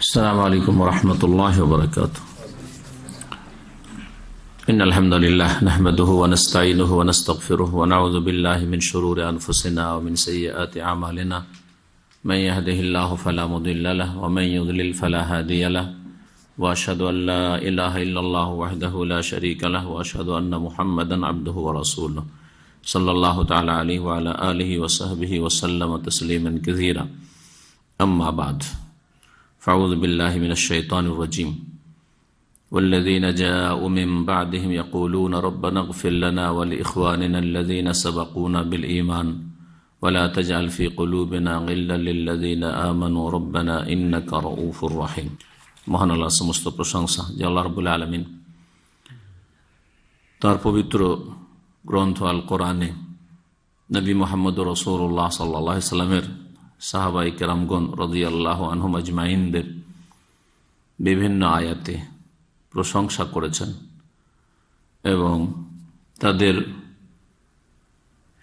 السلام عليكم ورحمة الله وبركاته. إن الحمد لله نحمده ونستعينه ونستغفره ونعوذ بالله من شرور أنفسنا ومن سيئات أعمالنا من يهده الله فلا مضل له ومن يضلل فلا هادي له وأشهد أن لا إله إلا الله وحده لا شريك له وأشهد أن محمدا عبده ورسوله صلى الله تعالى عليه وعلى آله وصحبه وسلم تسليما كثيرا. أما بعد، فأعوذ بالله من الشيطان الرجيم. والذين جاءوا من بعدهم يقولون ربنا اغفر لنا ولإخواننا الذين سبقونا بالإيمان ولا تجعل في قلوبنا غلا للذين آمنوا ربنا إنك رؤوف رحيم. মহান আল্লাহর সমস্ত প্রশংসা যে আল্লাহ রাব্বুল আলামিন তার পবিত্র গ্রন্থ আল কোরআনে নবী মুহাম্মদ রাসূলুল্লাহ সাল্লাল্লাহু আলাইহি সাল্লামের সাহাবায়ে কেরামগণ রাদিয়াল্লাহু আনহুম আজমাইনদের বিভিন্ন আয়াতে প্রশংসা করেছেন এবং তাদের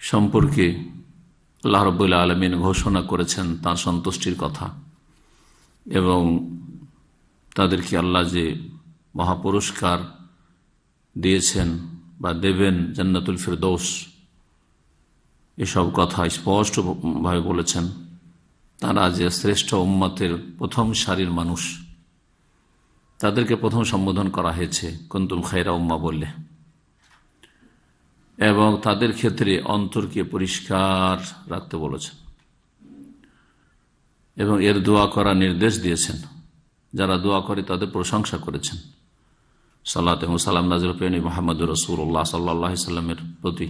সম্পর্কে আল্লাহ রাব্বুল আলামিন ঘোষণা করেছেন তার সন্তুষ্টির কথা এবং তাদেরকে আল্লাহ যে মহাপুরস্কার দিয়েছেন বা দেবেন জান্নাতুল ফিরদৌস, এসব কথা স্পষ্টভাবে বলেছেন। তারা যে শ্রেষ্ঠ উম্মতের প্রথম সারির মানুষ, তাদেরকে প্রথম সম্বোধন করা হয়েছে কুনতুম খায়রা উম্মাহ বললে, এবং তাদের ক্ষেত্রে অন্তরকে পরিষ্কার রাখতে বলেছেন এবং এর দোয়া করার নির্দেশ দিয়েছেন। যারা দোয়া করে তাদের প্রশংসা করেছেন। সালাত এবং সালাম নাযিল পেয়ে মুহাম্মদুর রাসূলুল্লাহ সাল্লাল্লাহু আলাইহি সাল্লামের প্রতি,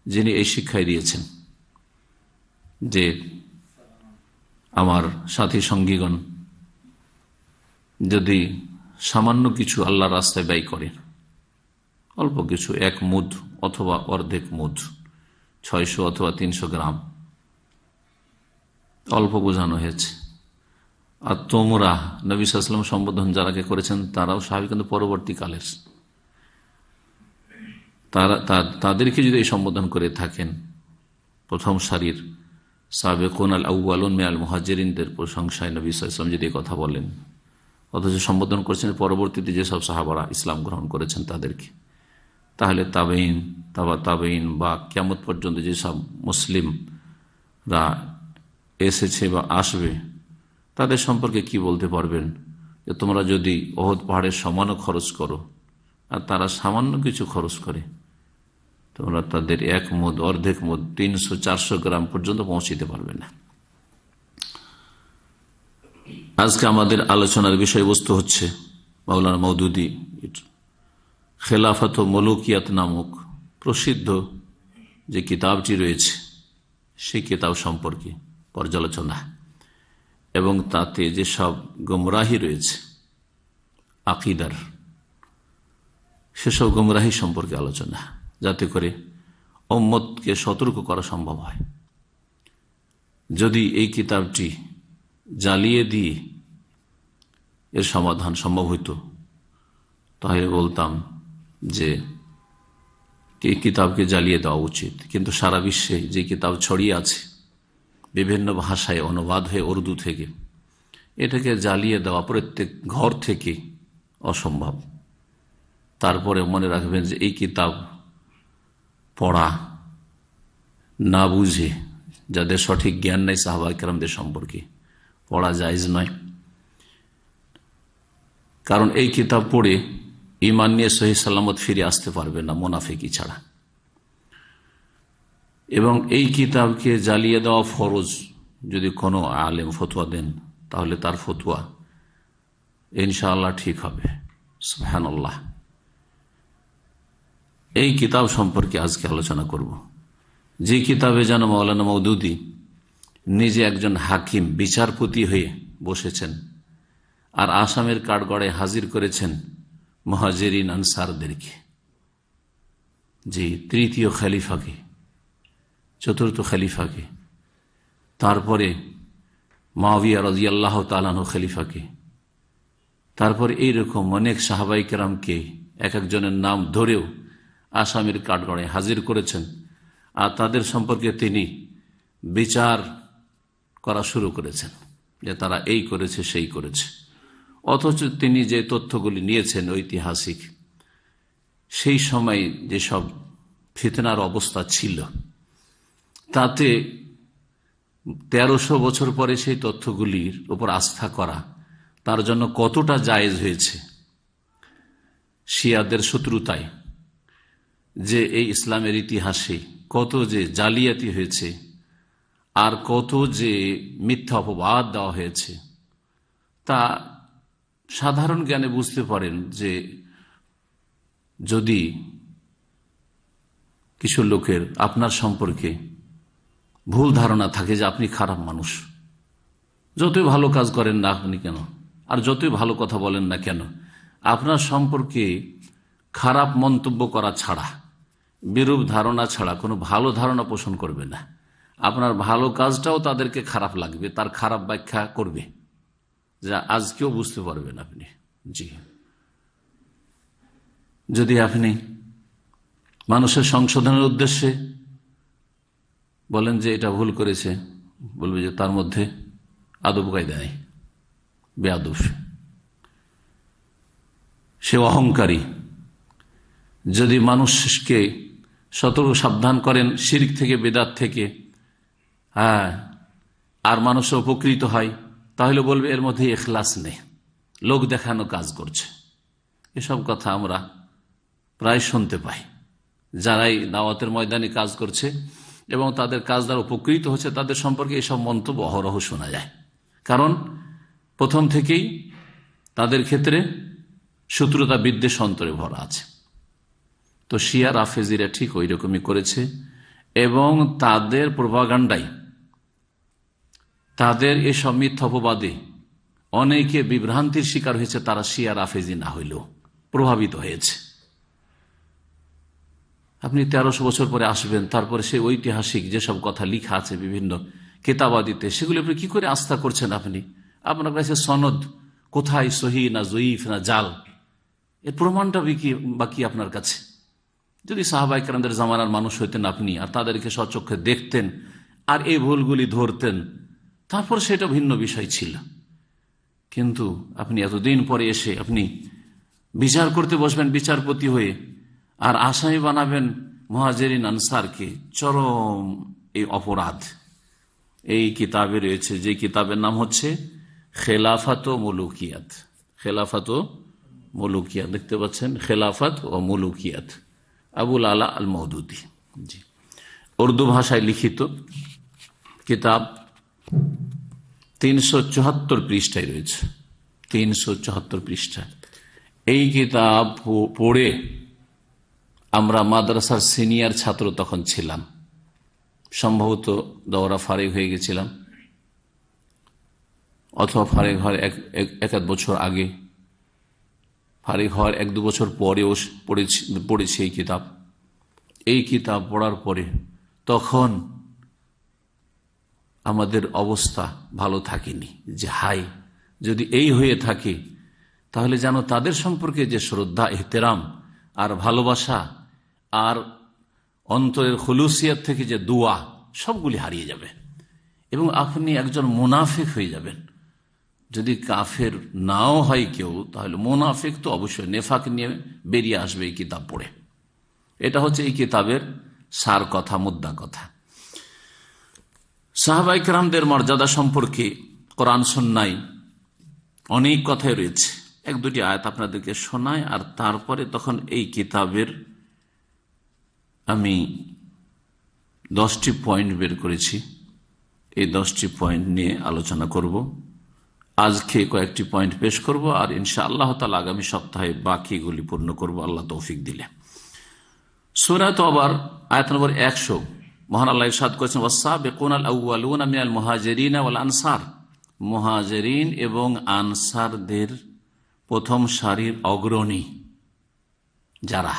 যিনি এই শিক্ষাই দিয়েছেন যে আমার সাথী সঙ্গীগণ যদি সামান্য কিছু আল্লাহর রাস্তায় ব্যয় করে, অল্প কিছু, 1 মুদ অথবা অর্ধেক মুদ, 600 অথবা 300 গ্রাম, অল্প বোঝানো হয়েছে। আর তোমরা, নবী সাল্লাল্লাহু আলাইহি ওয়াসাল্লাম সম্বোধন যারাকে করেছেন তারাও সাহাবী, কিন্তু পরবর্তীকালের, তাদেরকে যদি এই সম্বোধন করে থাকেন, প্রথম সারির সাবেকুন আল আউয়ালুন মিনাল মুহাজিরিনদের প্রশংসায় নবী সাল্লাল্লাহু আলাইহি ওয়াসাল্লাম যদি কথা বলেন, অথচ সম্বোধন করছেন পরবর্তীতে যেসব সাহাবারা ইসলাম গ্রহণ করেছেন তাদেরকে, তাহলে তাবেইন, তাবা তাবেইন বা কিয়ামত পর্যন্ত যেসব মুসলিমরা এসেছে বা আসবে তাদের সম্পর্কে কি বলতে পারবেন যে তোমরা যদি ওহদ পাহাড়ের সমানও খরচ করো আর তারা সামান্য কিছু খরচ করে, তোমরা তাদের 1 মুদ, অর্ধেক মুদ, 300-400 গ্রাম পর্যন্ত পৌঁছিতে পারবে না। আজকে আমাদের আলোচনার বিষয়বস্তু হচ্ছে মাওলানা মওদুদী খেলাফত ও মুলুকিয়াত নামক প্রসিদ্ধ যে কিতাবটি রয়েছে সেই কিতাব সম্পর্কে পর্যালোচনা এবং তাতে যেসব গুমরাহি রয়েছে আকীদার, সেসব গুমরাহি সম্পর্কে আলোচনা, যাতে করে উম্মতকে সতর্ক করা সম্ভব হয়। যদি এই কিতাবটি জ্বালিয়ে দিয়ে এর সমাধান সম্ভব হইত, তাহলে বলতাম যে এই কিতাবকে জ্বালিয়ে দেওয়া উচিত। কিন্তু সারা বিশ্বে যে কিতাব ছড়িয়ে আছে বিভিন্ন ভাষায় অনুবাদ হয়ে উর্দু থেকে, এটাকে জ্বালিয়ে দেওয়া প্রত্যেক ঘর থেকে অসম্ভব। তারপরে মনে রাখবেন যে এই কিতাব পড়া না বুঝে, যাদের সঠিক জ্ঞান নাই সাহাবায়ে কেরামদের সম্পর্কে, পড়া জায়েজ নয়। কারণ এই কিতাব পড়ে ঈমান নিয়ে সহি সালামত ফিরে আসতে পারবে না মুনাফিকি ছাড়া। এবং এই কিতাবকে জ্বালিয়ে দেওয়া ফরজ। যদি কোনো আলেম ফতোয়া দেন তাহলে তার ফতোয়া ইনশাআল্লাহ ঠিক হবে, সুবহানাল্লাহ। এই কিতাব সম্পর্কে আজকে আলোচনা করব, যে কিতাবে যেন মাওলানা মওদুদী নিজে একজন হাকিম, বিচারপতি হয়ে বসেছেন আর আসামের কাঠগড়ায় হাজির করেছেন মুহাজিরিন আনসারদেরকে, যে তৃতীয় খলিফাকে, চতুর্থ খলিফাকে, তারপরে মুআবিয়া রাদিয়াল্লাহু তাআলা আনহু খলিফাকে, তারপরে এইরকম অনেক সাহাবায়ে কেরামকে এক একজনের নাম ধরেও আসামের কাঠগড়ায় হাজির করেছেন। আর তাদের সম্পর্কে তিনি বিচার করা শুরু করেছেন যে তারা এই করেছে সেই করেছে। অথচ তিনি যে তথ্যগুলি নিয়েছেন ঐতিহাসিক, সেই সময় যেসব ফিতনার অবস্থা ছিল, তাতে 1300 বছর পরে সেই তথ্যগুলির উপর আস্থা করা তার জন্য কতটা জায়েজ হয়েছে। শিয়াদের শত্রুতায় যে এই ইসলামের ইতিহাসে কত যে জালিয়াতি হয়েছে আর কত যে মিথ্যা অপবাদ দেওয়া হয়েছে, তা সাধারণ জ্ঞানে বুঝতে পারেন যে যদি কিছু লোকের আপনার সম্পর্কে ভুল ধারণা থাকে যে আপনি খারাপ মানুষ, যতই ভালো কাজ করেন না আপনি কেন, আর যতই ভালো কথা বলেন না কেন, আপনার সম্পর্কে খারাপ মন্তব্য করা ছাড়া, বিরূপ ধারণা ছাড়া কোনো ভালো ধারণা পোষণ করবে না। আপনার ভালো কাজটাও তাদেরকে খারাপ লাগবে, তার খারাপ ব্যাখ্যা করবে, যা আজকেও বুঝতে পারবেন আপনি। জি, যদি আপনি মানুষের সংশোধনের উদ্দেশ্যে বলেন যে এটা ভুল করেছে, বলবে যে তার মধ্যে আদব কায়দা নেই, বেয়াদব, সে অহংকারী। যদি মানুষকে সতর্ক সাবধান করেন শিরক থেকে, বেদাত থেকে, আর মানুষ উপকৃত হয়, তাহলে বলবে এর মধ্যে ইখলাস নেই, লোক দেখানো কাজ করছে। এসব কথা আমরা প্রায় শুনতে পাই। যারাই দাওয়াতের ময়দানে কাজ করছে এবং তাদের কাজ দ্বারা উপকৃত হচ্ছে, তাদের সম্পর্কে এসব মন্তব্য অহরহ শোনা যায়। কারণ প্রথম থেকেই তাদের ক্ষেত্রে শত্রুতা বিদ্বেষ অন্তরে ভরা আছে। তো শিয়া রাফেজিরা ঠিক ওই রকমই করেছে এবং তাদের প্রোপাগান্ডায়, তাদের এসব মিথ্যা অপবাদে অনেকে বিভ্রান্তির শিকার হয়েছে। তারা শিয়া রাফেজি না হইলেও প্রভাবিত হয়েছে। আপনি 1300 বছর পরে আসবেন, তারপরে সেই ঐতিহাসিক যেসব কথা লিখা আছে বিভিন্ন কিতাবাদিতে, সেগুলি আপনি কি করে আস্থা করছেন? আপনার কাছে সনদ কোথায়, সহি না জয়ীফ না জাল, এর প্রমাণটা বাকি আপনার কাছে। যদি সাহাবায়ে কেরামদের জামানার মানুষ হইতেন আপনি, আর তাদেরকে স্বচক্ষে দেখতেন আর এই ভুলগুলি ধরতেন, তারপর সেটা ভিন্ন বিষয় ছিল। কিন্তু আপনি এতদিন পরে এসে আপনি বিচার করতে বসবেন বিচারপতি হয়ে, আর আসামি বানাবেন মুহাজিরিন আনসারকে। চরম এই অপরাধ। এই কিতাবে রয়েছে, যে কিতাবের নাম হচ্ছে খেলাফত ও মুলুকিয়াত। খেলাফত ও মুলুকিয়াত দেখতে পাচ্ছেন, খেলাফত ও মুলুকিয়াত, আবুল আলা আল মওদুদি। জি, উর্দু ভাষায় লিখিত কিতাব, 374 পৃষ্ঠায় রয়েছে, 374 পৃষ্ঠা। এই কিতাব পড়ে আমরা মাদ্রাসার সিনিয়র ছাত্র তখন ছিলাম, সম্ভবত দৌরা ফারেক হয়ে গেছিলাম, অথবা ফারেক হওয়ার এক বছর আগে, ফারেক হওয়ার 1-2 বছর পরেও পড়েছি এই কিতাব। এই কিতাব পড়ার পরে তখন আমাদের অবস্থা ভালো থাকেনি, যে হাই যদি এই হয়ে থাকে তাহলে যেন তাদের সম্পর্কে যে শ্রদ্ধা, এহতেরাম আর ভালোবাসা আর অন্তরের খুলুসিয়াত থেকে যে দোয়া, সবগুলি হারিয়ে যাবে এবং আপনি একজন মুনাফিক হয়ে যাবেন। যদি কাফের নাও হয় কেউ, তাহলে মুনাফিক তো অবশ্যই নেফাক নিয়ে বেরিয়ে আসবে এই কিতাব পড়ে। এটা হচ্ছে এই কিতাবের সার কথা, মুদ্রা কথা। সাহাবায়ে কেরামদের মর্যাদা সম্পর্কে কোরআন সুন্নাহয় অনেক কথাই রয়েছে। 1-2টি আয়াত আপনাদেরকে শোনায়, আর তারপরে তখন এই কিতাবের আমি 10টি পয়েন্ট বের করেছি। এই 10টি পয়েন্ট নিয়ে আলোচনা করব। আজকে কয়েকটি পয়েন্ট পেশ করব, আর ইনশাআল্লাহ তাআলা আগামী সপ্তাহে বাকিগুলি পূর্ণ করব, আল্লাহ তৌফিক দিলে। সূরা তওবার আয়াত নম্বর 100, মহান আল্লাহ ইরশাদ করেছেন, ওয়াস-সাবিকুনাল আউয়ালুনা মিনাল মুহাজিরিন ওয়াল আনসার। মুহাজিরিন এবং আনসারদের প্রথম সারির অগ্রণী যারা,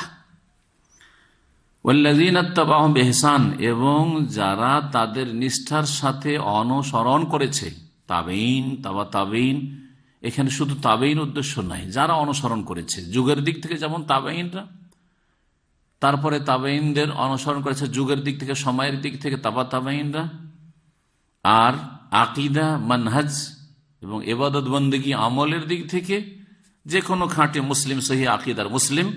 ওয়াল্লাযীনা তাবাউহুম বিইহসান, এবং যারা তাদের নিষ্ঠার সাথে অনুসরণ করেছে। তাবেইন, তাবেইন, এখানে শুধু তাবেইন উদ্দেশ্য নাই, যারা অনুসরণ করেছে যুগের দিক থেকে, যেমন তাবেইনরা, তারপরে তাবেইনদের অনুসরণ করেছে যুগের দিক থেকে, সময়ের দিক থেকে তাবেইনরা, আর আকীদা, মানহাজ এবং ইবাদত বন্দেগী আমলের দিক থেকে যে কোনো খাঁটি মুসলিম, সহিহ আকীদার মুসলিম,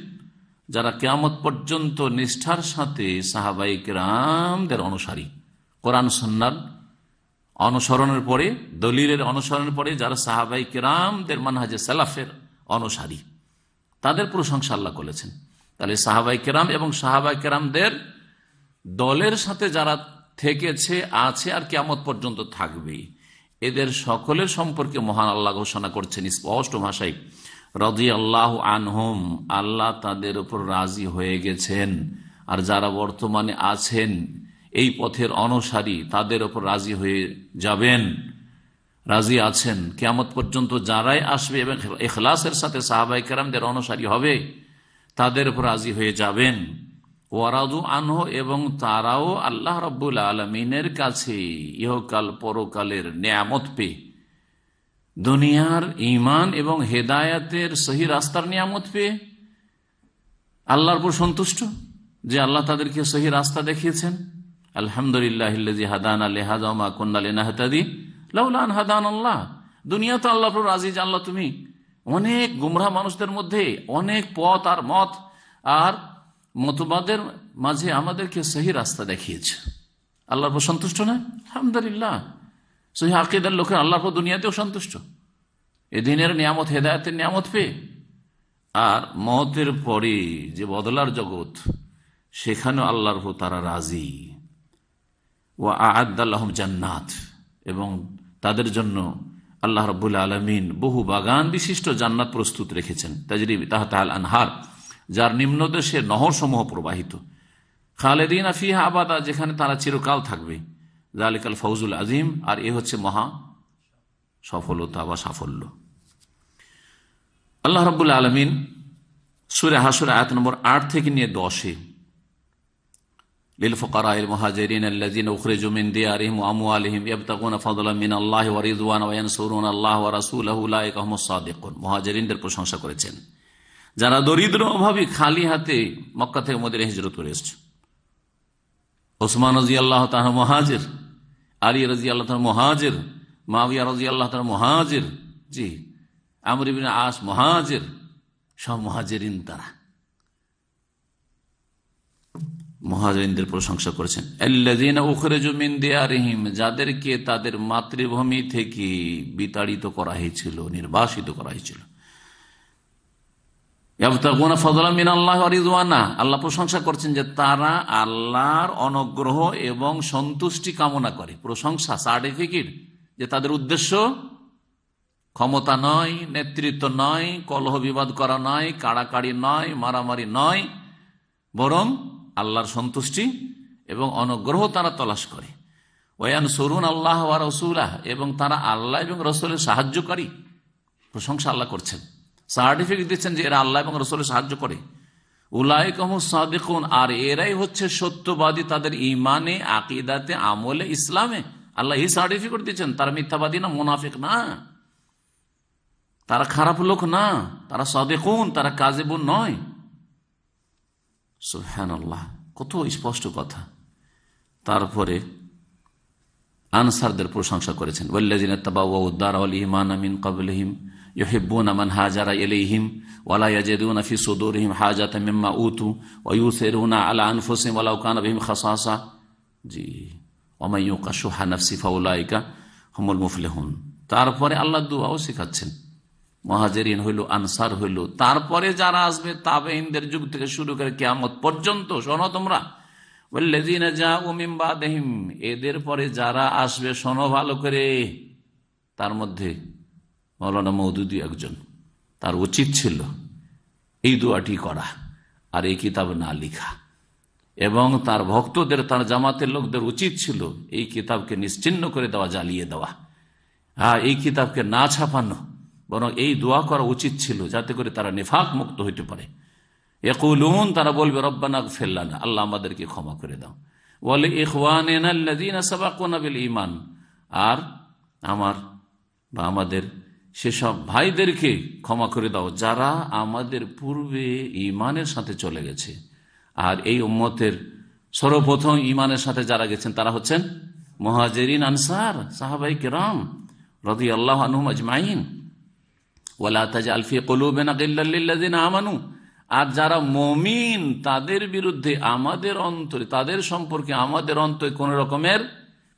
যারা কিয়ামত পর্যন্ত নিষ্ঠার সাথে সাহাবায়ে কেরামদের অনুসারী, কোরআন সুন্নাহর অনুসরণের পরে, দলিলের অনুসরণের পরে যারা সাহাবায়ে কেরামদের মানহাজে সালাফের অনুসারী, তাদের প্রশংসা আল্লাহ করেছেন। তাহলে সাহাবায়ে কেরাম এবং সাহাবায়ে কেরামদের দলের সাথে যারা থেকেছে, আছে আর কিয়ামত পর্যন্ত থাকবে, এদের সকলের সম্পর্কে মহান আল্লাহ ঘোষণা করছেন স্পষ্ট ভাষায়, রাদিয়াল্লাহু আনহুম, আল্লাহ তাদের উপর রাজি হয়ে গেছেন। আর যারা বর্তমানে আছেন এই পথের অনুসারী, তাদের উপর রাজি হয়ে যাবেন, রাজি আছেন। কিয়ামত পর্যন্ত যারাই আসবে এবং ইখলাসের সাথে সাহাবায়ে কেরামদের অনুসারী হবে, তাদের উপর রাজি হয়ে যাবেন। ওয়ারাদু আনহু, এবং তারাও আল্লাহ রাব্বুল আলামিনের কাছে ইহকাল পরকালের নিয়ামত পেয়ে, দুনিয়ার ঈমান এবং হেদায়েতের সহি রাস্তার নিয়ামত পেয়ে আল্লাহর উপর সন্তুষ্ট যে আল্লাহ তাদেরকে সহি রাস্তা দেখিয়েছেন। আলহামদুলিল্লাহিল্লাযী হাদানা লিহাযা ওয়া মা কুন্না লিনাহতাদি লাউলা আন হাদানাল্লাহ। দুনিয়া তো আল্লাহর উপর রাজি যে আল্লাহ তুমি অনেক গুমরাহ মানুষদের মধ্যে অনেক পথ আর মত আর মতবাদের মাঝে আমাদেরকে সহি রাস্তা দেখিয়েছে। আল্লাহর উপর সন্তুষ্ট না? আলহামদুলিল্লাহ। সহিহ আকীদার লোকের আল্লাহর উপর দুনিয়াতেও সন্তুষ্ট, এ দিনের নিয়ামত, হেদায়েতের নিয়ামত পেয়ে। আর মওতের পরে যে বদলার জগৎ, সেখানেও আল্লাহর উপর তারা রাজি। ওয়া আ'আদ্দা লাহুম জান্নাত, এবং তাদের জন্য আল্লাহ রাব্বুল আলামিন বহু বাগান বিশিষ্ট জান্নাত প্রস্তুত রেখেছেন। তাজরি তাহতাল আনহার, যার নিম্নদেশে নহর সমূহ প্রবাহিত। খালিদিনা ফিহা আবাদা, যেখানে তারা চিরকাল থাকবে। যালিকাল ফাউজুল আযীম, আর এ হচ্ছে মহা সফলতা বা সাফল্য। আল্লাহ রাব্বুল আলামিন সূরা হাশর আয়াত নম্বর 8 থেকে নিয়ে 10-এ লিল ফুকারাইল মুহাজিরিন আল্লাযীনা উখরিজু মিন দিয়ারিহিম ওয়া আমওয়ালিহিম ইয়াবতাগুনা ফাদলাম মিনাল্লাহি ওয়া রিদওয়ানা ওয়া ইয়ানসুরুনা আল্লাহ ওয়া রাসূলাহু উলাইকা হুমুস সাদিকুন। মুহাজিরিনদের প্রশংসা করেছেন, যারা দরিদ্র অভাবী খালি হাতে মক্কা থেকে মদিনায় হিজরত করে এসেছে। ওসমান রাদিয়াল্লাহু তাআলা মুহাজির, আলী রাদিয়াল্লাহু তাআলা মুহাজির, মুআবিয়া রাদিয়াল্লাহু তাআলা মুহাজির, জি, আমর ইবনে আস মুহাজির, সব মুহাজিরিন। তারা মুহাজিরিনদের প্রশংসা করেছেন। আল্লাযীনা উখরিজু মিন দিয়ারিহিম, যাদেরকে তাদের মাতৃভূমি থেকে বিতাড়িত করা হয়েছিল, নির্বাসিত করা হয়েছিল। ইয়াবতাগুনা ফাদলাম মিনাল্লাহি ওয়া রিদওয়ানা, আল্লাহ প্রশংসা করছেন যে তারা আল্লাহর অনুগ্রহ এবং সন্তুষ্টি কামনা করে। প্রশংসা, সার্টিফিকেট, যে তাদের উদ্দেশ্য ক্ষমতা নয়, নেতৃত্ব নয়, কলহ বিবাদ করা নয়, কাড়াকাড়ি নয়, মারামারি নয়, বরং আল্লাহর সন্তুষ্টি এবং অনুগ্রহ তারা তলাশ করে। ওয়ায়ানসুরুন আল্লাহ ওয়া রাসূলাহ, এবং তারা আল্লাহ এবং রাসূলের সাহায্যকারী। প্রশংসা আল্লাহ করছেন, সার্টিফিকেট দিচ্ছেন যে এরা আল্লাহ এবং রাসূলের সাহায্য করে। উলাইকা হুমুস সাদিকুন, আর এরাই হচ্ছে সত্যবাদী তাদের ঈমানে, আকীদাতে, আমলে, ইসলামে। আল্লাহ এই সার্টিফিকেট দিচ্ছেন। তারা মিথ্যাবাদী না, মুনাফিক না, তারা খারাপ লোক না, তারা সাদিকুন, তারা কাযিবুন নয়। সুবহানাল্লাহ, কত স্পষ্ট কথা। তারপরে আনসারদের প্রশংসা করেছেন। ওয়াল্লাযীনা তাবাওয়াউদ দারা ওয়াল ঈমানা মিন ক্বাবলিহিম ইউহিব্বুনা মান হাজারা ইলাইহিম ওয়া লা ইয়াজিদুনা ফি সুদুরিহিম হাজাতাম মিম্মা উতু ওয়া ইউসিরুনা আলা আনফুসিহিম ওয়ালাউ কানা বিহিম খাসাসা, জি, ওয়া মান ইউকা শুহা নাফসি ফাউলাইকা হুমুল মুফলিহুন। তারপরে আল্লাহ দুআও শেখাচ্ছেন। মুহাজিরিন হইল, আনসার হইল, তারপরে যারা আসবে তাবেঈনদের যুগ থেকে শুরু করে কিয়ামত পর্যন্ত। শোনো তোমরা, ওয়াল্লাযীনা জাউ মিন বাদিহিম, এদের পরে যারা আসবে, শোনো ভালো করে। তার মধ্যে মাওলানা মওদুদী একজন, তার উচিত ছিল এই দোয়াটি করা আর এই কিতাব না লিখা, এবং তার ভক্তদের, তার জামাতের লোকদের উচিত ছিল এই কিতাবকে নিশ্চিহ্ন করে দেওয়া, জ্বালিয়ে দেওয়া। এই কিতাবকে না ছাপানো, বরং এই দোয়া করা উচিত ছিল, যাতে করে তারা নিফাক মুক্ত হইতে পারে। ইয়াকুলুন, তারা বলবে রব্বানা ইগফির লানা, আল্লাহ আমাদেরকে ক্ষমা করে দাও। ওয়া লিইখওয়ানিনা আল্লাযীনা সাবাকুনা বিল ঈমান, আর আমার বা আমাদের সেসব ভাইদেরকে ক্ষমা করে দাও যারা আমাদের পূর্বে ঈমানের সাথে চলে গেছে। আর এই উম্মতের সর্বপ্রথম ঈমানের সাথে যারা গেছেন তারা হচ্ছেন মুহাজিরিন, আনসার, সাহাবায়ে কেরাম রাদিয়াল্লাহু আনহুম আজমাইন ওয়ালা তাজআল ফি কুলুবিনা গিল্লাল লিল্লাযিনা আমানু, আর যারা মুমিন তাদের বিরুদ্ধে আমাদের অন্তরে, তাদের সম্পর্কে আমাদের অন্তরে কোন রকমের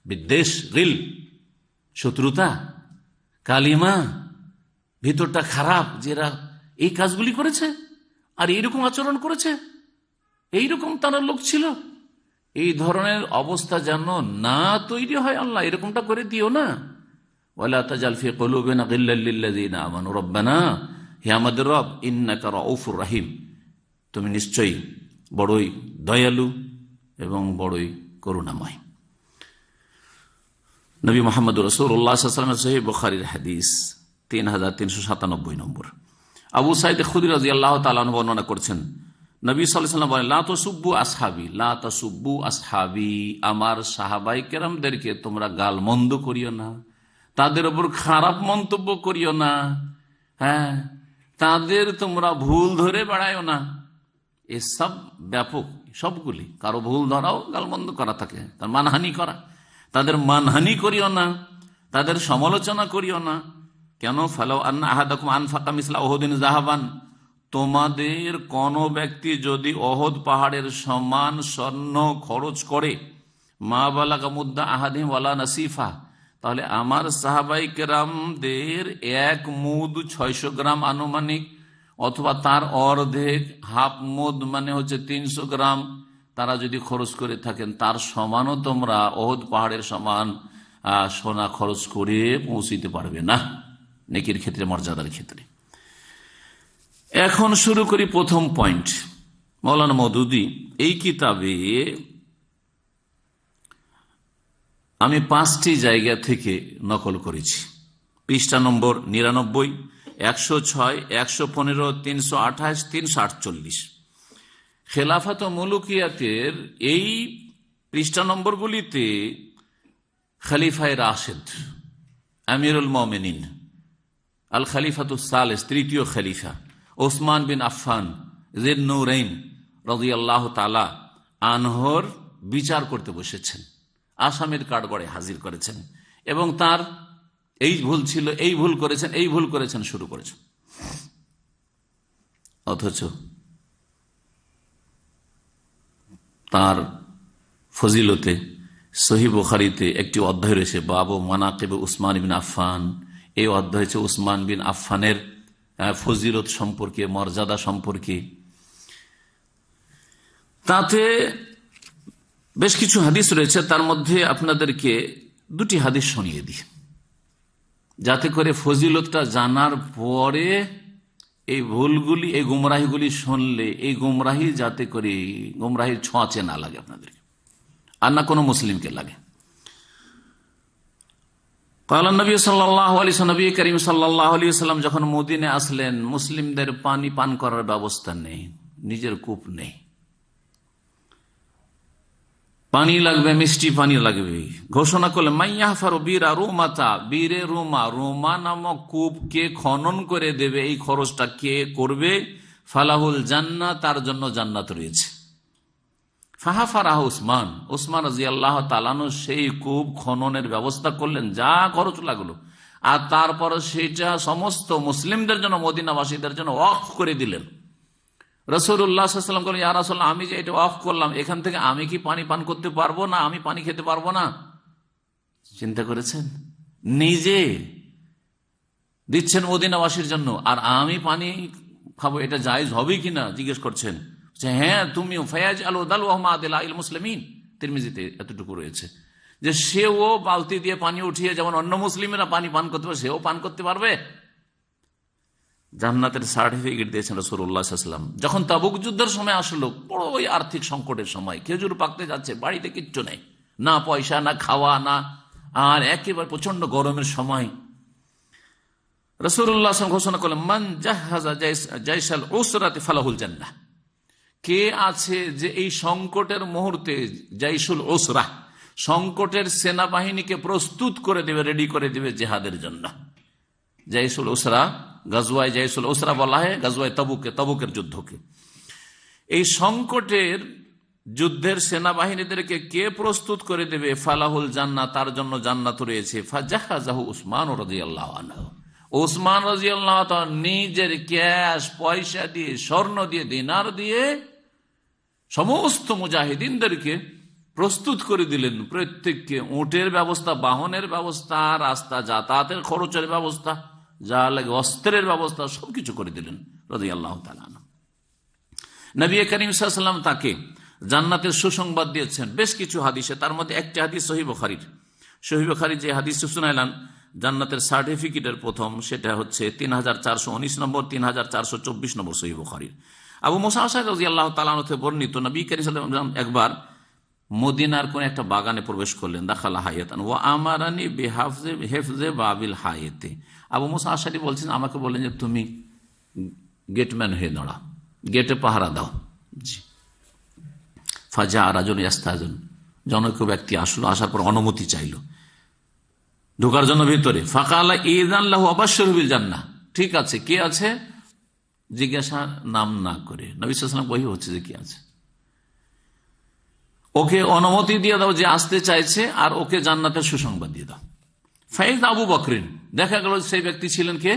বিদ্বেষ, গিল, শত্রুতা, কালিমা, ভিতরটা খারাপ, যারা এই কাজগুলি করেছে আর এইরকম আচরণ করেছে, এইরকম তারা লোক ছিল, এই ধরনের অবস্থা যেন না তৈরি হয়। আল্লাহ এরকমটা করে দিও না। ওয়ালা তাজাল ফি কুলুবিনা গিল্লাল লিল্লাযিনা আমানু রব্বানা, হে আমাদের রব, ইন্নাকা রাউফুর রহিম, তুমি নিশ্চয়ই বড়ই দয়ালু এবং বড়ই করুণাময়। নবী মুহাম্মদ রাসূলুল্লাহ সাল্লাল্লাহু আলাইহি ওয়াসাল্লাম, সহিহ বুখারীর হাদিস 3397 নম্বর। আবু সাঈদ খুদরী রাদিয়াল্লাহু তাআলা আনহু বর্ণনা করছেন, নবী সাল্লাল্লাহু আলাইহি ওয়াসাল্লাম বলেন, লা তাসুব্বু আসহাবি, লা তাসুব্বু আসহাবি, আমার সাহাবায়ে কেরামদেরকে তোমরা গালমন্দ করিও না, তাদের উপর খারাপ মন্তব্য করিও না, হ্যাঁ, তাদের তোমরা ভুল ধরে বেড়ায়ও না। এসব ব্যাপক, সবগুলি, কারো ভুল ধরাও গালমন্দ করা থাকে, তার মানহানি করা, তাদের মানহানি করিও না, তাদের সমালোচনা করিও না। কেন? ফালাউ আন্না আহাদাকুম আনফাকা মিসলা উহুদিন যাহাবান, তোমাদের কোন ব্যক্তি যদি অহদ পাহাড়ের সমান স্বর্ণ খরচ করে, মা বালাগা মুদ্দা আহাদিহিম ওয়ালা নাসিফা, তাহলে আমার সাহাবাই কেরামদের এক মুদ 600 গ্রাম আনুমানিক, অথবা তার অর্ধেক, হাফ মুদ মানে হচ্ছে 300 গ্রাম, তারা যদি খরচ করে থাকেন, তার সমানও তোমরা অহদ পাহাড়ের সমান সোনা খরচ করে পৌঁছিতে পারবে না, নেকির ক্ষেত্রে, মর্যাদার ক্ষেত্রে। এখন শুরু করি প্রথম পয়েন্ট। মৌলানা মওদুদী এই কিতাবে আমি 5টি জায়গা থেকে নকল করেছি। পৃষ্ঠা নম্বর 99, 106, 115, 328, 348। খেলাফত ও মুলুকিয়াতের এই পৃষ্ঠা নম্বরগুলিতে খলিফায়ে রাশেদ, আমিরুল মুমিনিন, আল খলিফাতুস সালিস, তৃতীয় খলিফা ওসমান বিন আফফান যিন-নূরাইন রাদিয়াল্লাহু তাআলা আনহুর বিচার করতে বসেছেন, আসামির কাঠগড়ে হাজির করেছেন, এবং তার এই ভুল ছিল, এই ভুল করেছেন, এই ভুল করেছেন শুরু করেছেন। অথচ তার ফজিলতে সহিহ বুখারীতে একটি অধ্যায় রয়েছে, বাবু মানাকিব উসমান বিন আফফান। এই অধ্যায় হচ্ছে উসমান বিন আফফানের ফজিলত সম্পর্কে, মর্যাদা সম্পর্কে। তাতে বেশ কিছু হাদিস রয়েছে, তার মধ্যে আপনাদেরকে 2টি হাদিস শুনিয়ে দিই, যাতে করে ফজিলতটা জানার পরে এই ভুলগুলি, এই গুমরাহিগুলি শুনলে এই গুমরাহি যাতে করে গুমরাহির ছোঁয়াচে না লাগে আপনাদেরকে, আর না কোনো মুসলিমকে লাগে। কালা নবী সাল্লাল্লাহু আলাইহি ওয়াসাল্লাম, নবী করিম সাল্লাল্লাহু আলাইহি ওয়াসাল্লাম যখন মদিনায় আসলেন, মুসলিমদের পানি পান করার ব্যবস্থা নেই, নিজের কূপ নেই, পানি লাগবে, মিষ্টি পানি লাগবে। ঘোষণা করলেন, মাইয়াহফারু বীরা রুমাতা, বীরে রুমা, রুমা নামক কূপ কে খনন করে দেবে, এই খরচটা কে করবে, ফালাহুল জান্নাহ, তার জন্য জান্নাত রয়েছে। ফাহাফারাহ উসমান, উসমান রাদিয়াল্লাহু তাআলা আনহু সেই কূপ খননের ব্যবস্থা করলেন, যা খরচ লাগলো, আর তারপর সেটা সমস্ত মুসলিমদের জন্য, মদিনাবাসীদের জন্য ওয়াকফ করে দিলেন। রাসূলুল্লাহ সাল্লাল্লাহু আলাইহি ওয়াসাল্লাম বলেন, ইয়া রাসূলুল্লাহ, আমি যে এটা ওয়াকফ করলাম, এখান থেকে আমি কি পানি পান করতে পারবো না? আমি পানি খেতে পারবো না? চিন্তা করেছেন? নিজে দিচ্ছেন মদিনাবাসীর জন্য, আর আমি পানি খাবো, এটা জায়েজ হবে কিনা জিজ্ঞেস করছেন। হ্যাঁ, তুমিও ফায়াজ আল দালওয়াহমা আদিল মুসলিমিন, তিরমিজিতে এতটুকু রয়েছে যে সেও বালতি দিয়ে পানি উঠিয়ে যেমন অন্য মুসলিমেরা পানি পান করতে পারবে, সেও পান করতে পারবে। জান্নাতের সার্টিফিকেট দিয়েছেন রাসূলুল্লাহ সাল্লাল্লাহু আলাইহি ওয়াসাল্লাম। যখন তাবুক যুদ্ধের সময় আসলো, বড় ওই আর্থিক সংকটের সময়, খেজুর পাকতে যাচ্ছে, বাড়িতে কিচ্ছু নেই, না পয়সা, না খাওয়া, না, আর একেবারে প্রচন্ড গরমের সময়, রাসূলুল্লাহ সাল্লাল্লাহু আলাইহি ওয়াসাল্লাম ঘোষণা করলেন, মান জাহাজা জাইশাল উসরাতি ফালাহুল জান্নাহ, কে আছে যে এই সংকটের মুহূর্তে জাইশুল উসরা, সংকটের সেনাবাহিনীকে প্রস্তুত করে দেবে, রেডি করে দেবে জিহাদের জন্য। জাইশুল উসরা, গাজওয়ায়ে জাইশুল উসরা বলা হয় গাজওয়ায়ে তাবুকে, তাবুকের যুদ্ধকে। এই সংকটের যুদ্ধের সেনাবাহিনীদেরকে কে প্রস্তুত করে দেবে, ফালাহুল জান্নাত, তার জন্য জান্নাত রয়েছে। ফাজাহাজাহু উসমান রাদিয়াল্লাহু আনহু, উসমান রাদিয়াল্লাহু তাআলা নিজের ক্যাশ পয়সা দিয়ে, স্বর্ণ দিয়ে, দিনার দিয়ে সমস্ত মুজাহিদিনদেরকে প্রস্তুত করে দিলেন। প্রত্যেককে উটের ব্যবস্থা, বাহনের ব্যবস্থা, রাস্তা যাতায়াতের খরচের ব্যবস্থা, যা লাগে অস্ত্রের ব্যবস্থা, সবকিছু করে দিলেন রাদিয়াল্লাহু তাআলা আনহু। নবী করিম সাল্লাল্লাহু আলাইহি ওয়াসাল্লাম তাকে জান্নাতের সুসংবাদ দিয়েছেন বেশ কিছু হাদিসে। তার মধ্যে একটি হাদিস সহিহ বুখারীর, যে হাদিস শুনাইলাম জান্নাতের সার্টিফিকেটের প্রথম, সেটা হচ্ছে 3419 নম্বর, 3424 নম্বর সহিহ বুখারীর। আবু মুসা আশআরী রাদিয়াল্লাহু তাআলা আনহু থেকে বর্ণিত, নবী করিম সাল্লাল্লাহু আলাইহি ওয়াসাল্লাম একবার মদিনার কোন একটা বাগানে প্রবেশ করলেন। দাখালা হায়াতান ওয়া আমারানি বিহিফযি বাবিল হায়াতি। আবু মুসা আশআরী বলছেন, আমাকে বললেন যে তুমি গেটম্যান হয়ে দাঁড়াও, গেটে পাহারা দাও। জি। ফাজা রাজুল ইয়াস্তাযিন, জনৈক ব্যক্তি আসলো, আসার পর অনুমতি চাইল ঢোকার জন্য ভিতরে। ফাকালা ইযান লাহু আবাশশিরহু বিল জান্নাহ, ঠিক আছে, কে আছে জিজ্ঞাসা নাম না করে। নবী সাল্লাল্লাহু আলাইহি ওয়াসাল্লাম ওহী হচ্ছে যে কে আছে, ওকে অনুমতি দিয়ে দাও যে আসতে চাইছে, আর ওকে জান্নাতের সুসংবাদ দিয়ে দাও। ফাইজ আবু বকরিন, দেখা গেল সেই ব্যক্তি ছিলেন কে,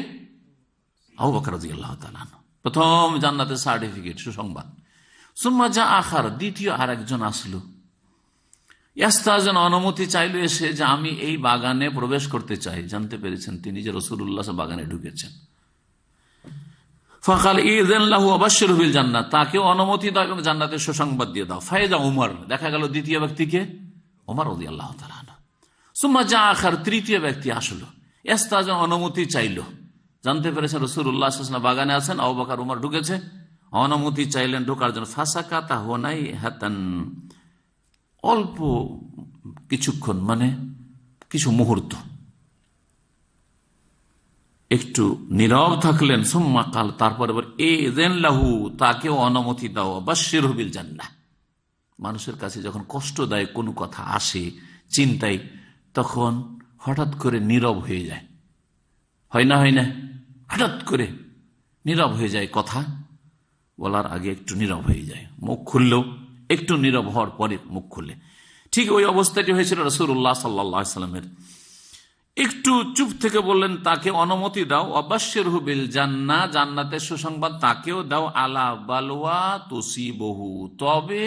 আবু বকর রাদিয়াল্লাহু তাআলা আনহু, প্রথম জান্নাতের সার্টিফিকেট, সুসংবাদ। সুম্মা যা আখার, দ্বিতীয় আর একজন আসলো, ইয়াস্তাযিন, অনুমতি চাইল এসে যে আমি এই বাগানে প্রবেশ করতে চাই। জানতে পেরেছেন তিনি যে রাসূলুল্লাহ বাগানে ঢুকেছেন। ফাকাল ইযান লাহু আবাশশিরহু বিল জান্নাহ, তাকে অনুমতি দাও এবং জান্নাতের সুসংবাদ দিয়ে দাও। ফায়দা উমর, দেখা গেল দ্বিতীয় ব্যক্তিকে ওমর রাদিয়াল্লাহু তাআলা আনহু। সুম্মা যা আখার, তৃতীয় ব্যক্তি আসলো, ইয়াস্তাযিন, অনুমতি চাইল, জানতে পেরেছেন রাসূলুল্লাহ সাল্লাল্লাহু আলাইহি ওয়াসাল্লাম বাগানে আছেন, আবু বকর উমর ঢুকেছে, অনুমতি চাইলেন ঢোকার জন্য। ফাসাকাতা হুনাইহাতান, অল্প কিছুক্ষণ, মানে কিছু মুহূর্ত একটু নীরব থাকলেন। সুম্মা কাল, তারপরে ইযান লাহু, তাকেও অনুমতি দাও, বাশশিরহু বিল জান্নাহ। মানুষের কাছে যখন কষ্টদায়ক কোনো কথা আসে চিন্তায়, তখন হঠাৎ করে নীরব হয়ে যায়, হয় না হঠাৎ করে নীরব হয়ে যায়, কথা বলার আগে একটু নীরব হয়ে যায়, মুখ খুললেও একটু নীরব হওয়ার পরে মুখ খুলে। ঠিক ওই অবস্থাটি হয়েছিল রাসূলুল্লাহ সাল্লাল্লাহু আলাইহি ওয়াসাল্লামের। একটু চুপ থেকে বললেন, তাকে অনুমতি দাও, আবাশশিরহু বিল জান্নাহ, জান্নাতের সুসংবাদ তাকেও দাও, আলা বালওয়া তুসিবহু, তবে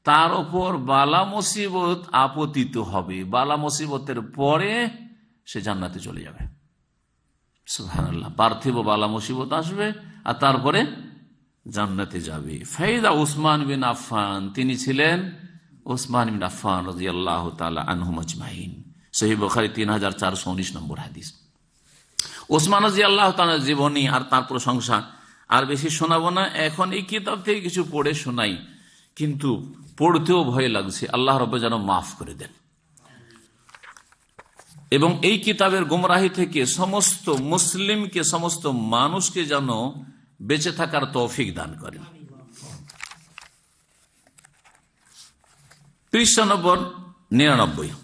তার ওপর বালা মুসিবত আপতিত হবে, বালা মুসিবতের পরে সে জান্নাতে চলে যাবে। সুবহানাল্লাহ, পার্থিব বালা মুসিবত আসবে আর তারপরে জান্নাতে যাবে। ফাইদা উসমান বিন আফফান, তিনি ছিলেন উসমান বিন আফফান রাদিয়াল্লাহু তাআলা আনহুম আজমাইন। সহিহ বুখারী 3419 নম্বর হাদিস। উসমান রাদিয়াল্লাহু তাআলার জীবনী আর তার প্রশংসা আর বেশি শোনাবো না, এখন এই কিতাব থেকে কিছু পড়ে শোনাই, কিন্তু পড়তেও ভয় লাগছে, আল্লাহ রাব্বুল যেন মাফ করে দেন এবং এই কিতাবের গুমরাহি থেকে সমস্ত মুসলিমকে, সমস্ত মানুষকে যেন বেঁচে থাকার তৌফিক দান করেন। পৃষ্ঠা নম্বর 99,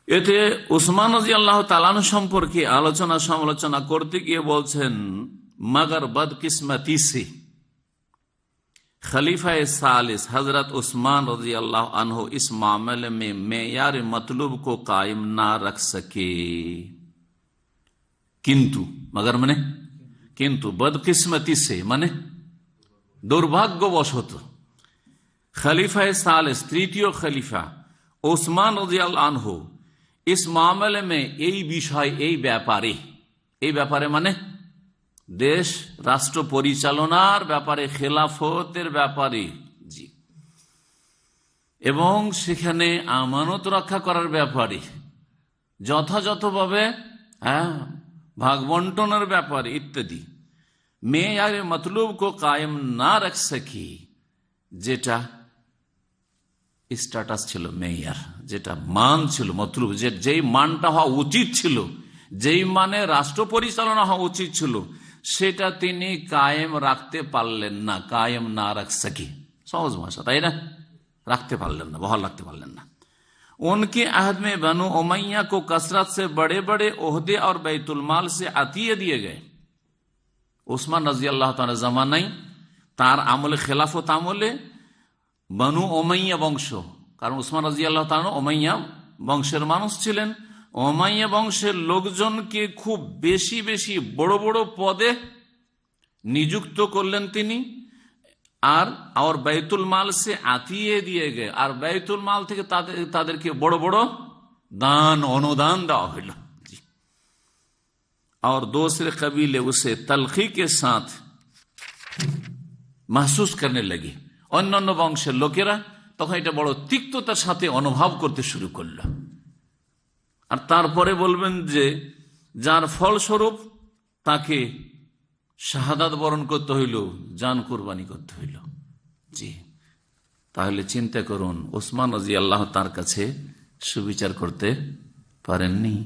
এতে উসমান রাদিয়াল্লাহু তাআলা আনহু সম্পর্কে আলোচনা সমালোচনা করতে গিয়ে বলছেন, মগর বদকিসমতি সে खलीफा सालिस हजरत उस्मान रजी अल्लाह अन्हु इस मामले में मेयार मतलूब को कायम ना रख सके। किंतु, मगर माने किंतु बदकिस्मती से, माने दुर्भाग्यवशत, खलीफा सालिस, तृतीय खलीफा उस्मान रजी अल्लाह अन्हु इस मामले में এই বিষয়, এই ব্যাপারে মানে দেশ রাষ্ট্র পরিচালনার ব্যাপারে, খেলাফতের ব্যাপারে, জি, এবং সেখানে আমানত রক্ষা করার ব্যাপারে, যথাযথভাবে ভাগ বন্টনের ব্যাপারে ইত্যাদি, মেয়ার মতলুব কো কায়েম না রাখ সকি, যেটা স্ট্যাটাস ছিল, মেয়ার যেটা মান ছিল, মতলুব যেই মানটা হওয়া উচিত ছিল, যেই মানে রাষ্ট্র পরিচালনা হওয়া উচিত ছিল, সেটা তিনি কায়েম রাখতে পারলেন না। কায়েম না রাখ সকি, সহজ ভাষা, তাই না? রাখতে পারলেন না, বহাল রাখতে পারলেন না। उनके अहद में बनु उमैया को कसरत से बड़े बड़े ओहदे और बैतुल माल से अतिये दिए गए। उस्मान रजी अल्लाह ताआला जमानाय, तार আমলে, খেলাফত আমলে বানু ওমাইয়া বংশ, কারণ উসমান রাদিয়াল্লাহু তাআলা ওমাইয়া বংশের মানুষ ছিলেন। ওমাইয়া বংশের লোকজনকে খুব বেশি বেশি বড় বড় পদে নিযুক্ত করলেন তিনি। আর বাইতুল মাল সে আতিয়ে দিয়ে গে, আর বাইতুল মাল থেকে তাদেরকে বড় বড় দান অনুদান দেওয়া হইল। और दूसरे कबीले उसे तलखी के साथ महसूस करने लगे। অন্যান্য বংশের লোকেরা তখন এটা বড় তিক্ততার সাথে অনুভব করতে শুরু করল। আর তারপরে বলবেন যে যার ফলস্বরূপ তাকে শাহাদাত বরণ করতে হইল, জান কুরবানি করতে হইল। জি, তাহলে চিন্তা করুন, ওসমান রাদিয়াল্লাহু তার কাছে সুবিচার করতে পারেননি।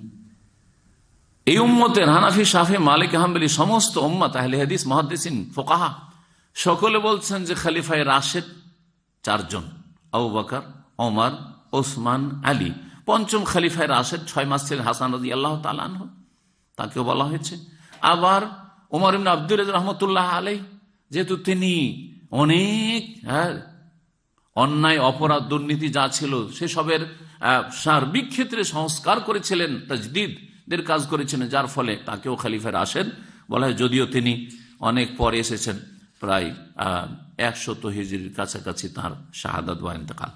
এই উম্মতের হানাফি, শাফি, মালিক, হাম্বলি সমস্ত উম্মত আহলে হাদিস, মুহাদ্দিসিন, ফুকাহা সকলে বলছেন যে খলিফায়ে রাশেদ চারজন, আবু বকর, ওমর, ওসমান, আলী। পঞ্চম খলিফায়ে রাশেদ 6 মাস ছিলেন হাসান রাদিয়াল্লাহু তাআলা আনহু, তাকেও বলা হয়েছে। আবার ওমর ইবনে আব্দুল আযীজ রাহমাতুল্লাহ আলাইহি, যেহেতু তিনি অনেক অন্যায়, অপরাধ, দুর্নীতি যা ছিল সেসবের সার্বিক ক্ষেত্রে সংস্কার করেছিলেন, তাজদীদের কাজ করেছিলেন, যার ফলে তাকেও খলিফায়ে রাশেদ বলা হয়, যদিও তিনি অনেক পরে এসেছেন, প্রায় 100 হিজরির কাছাকাছি তার শাহাদাত বা ইন্তেকাল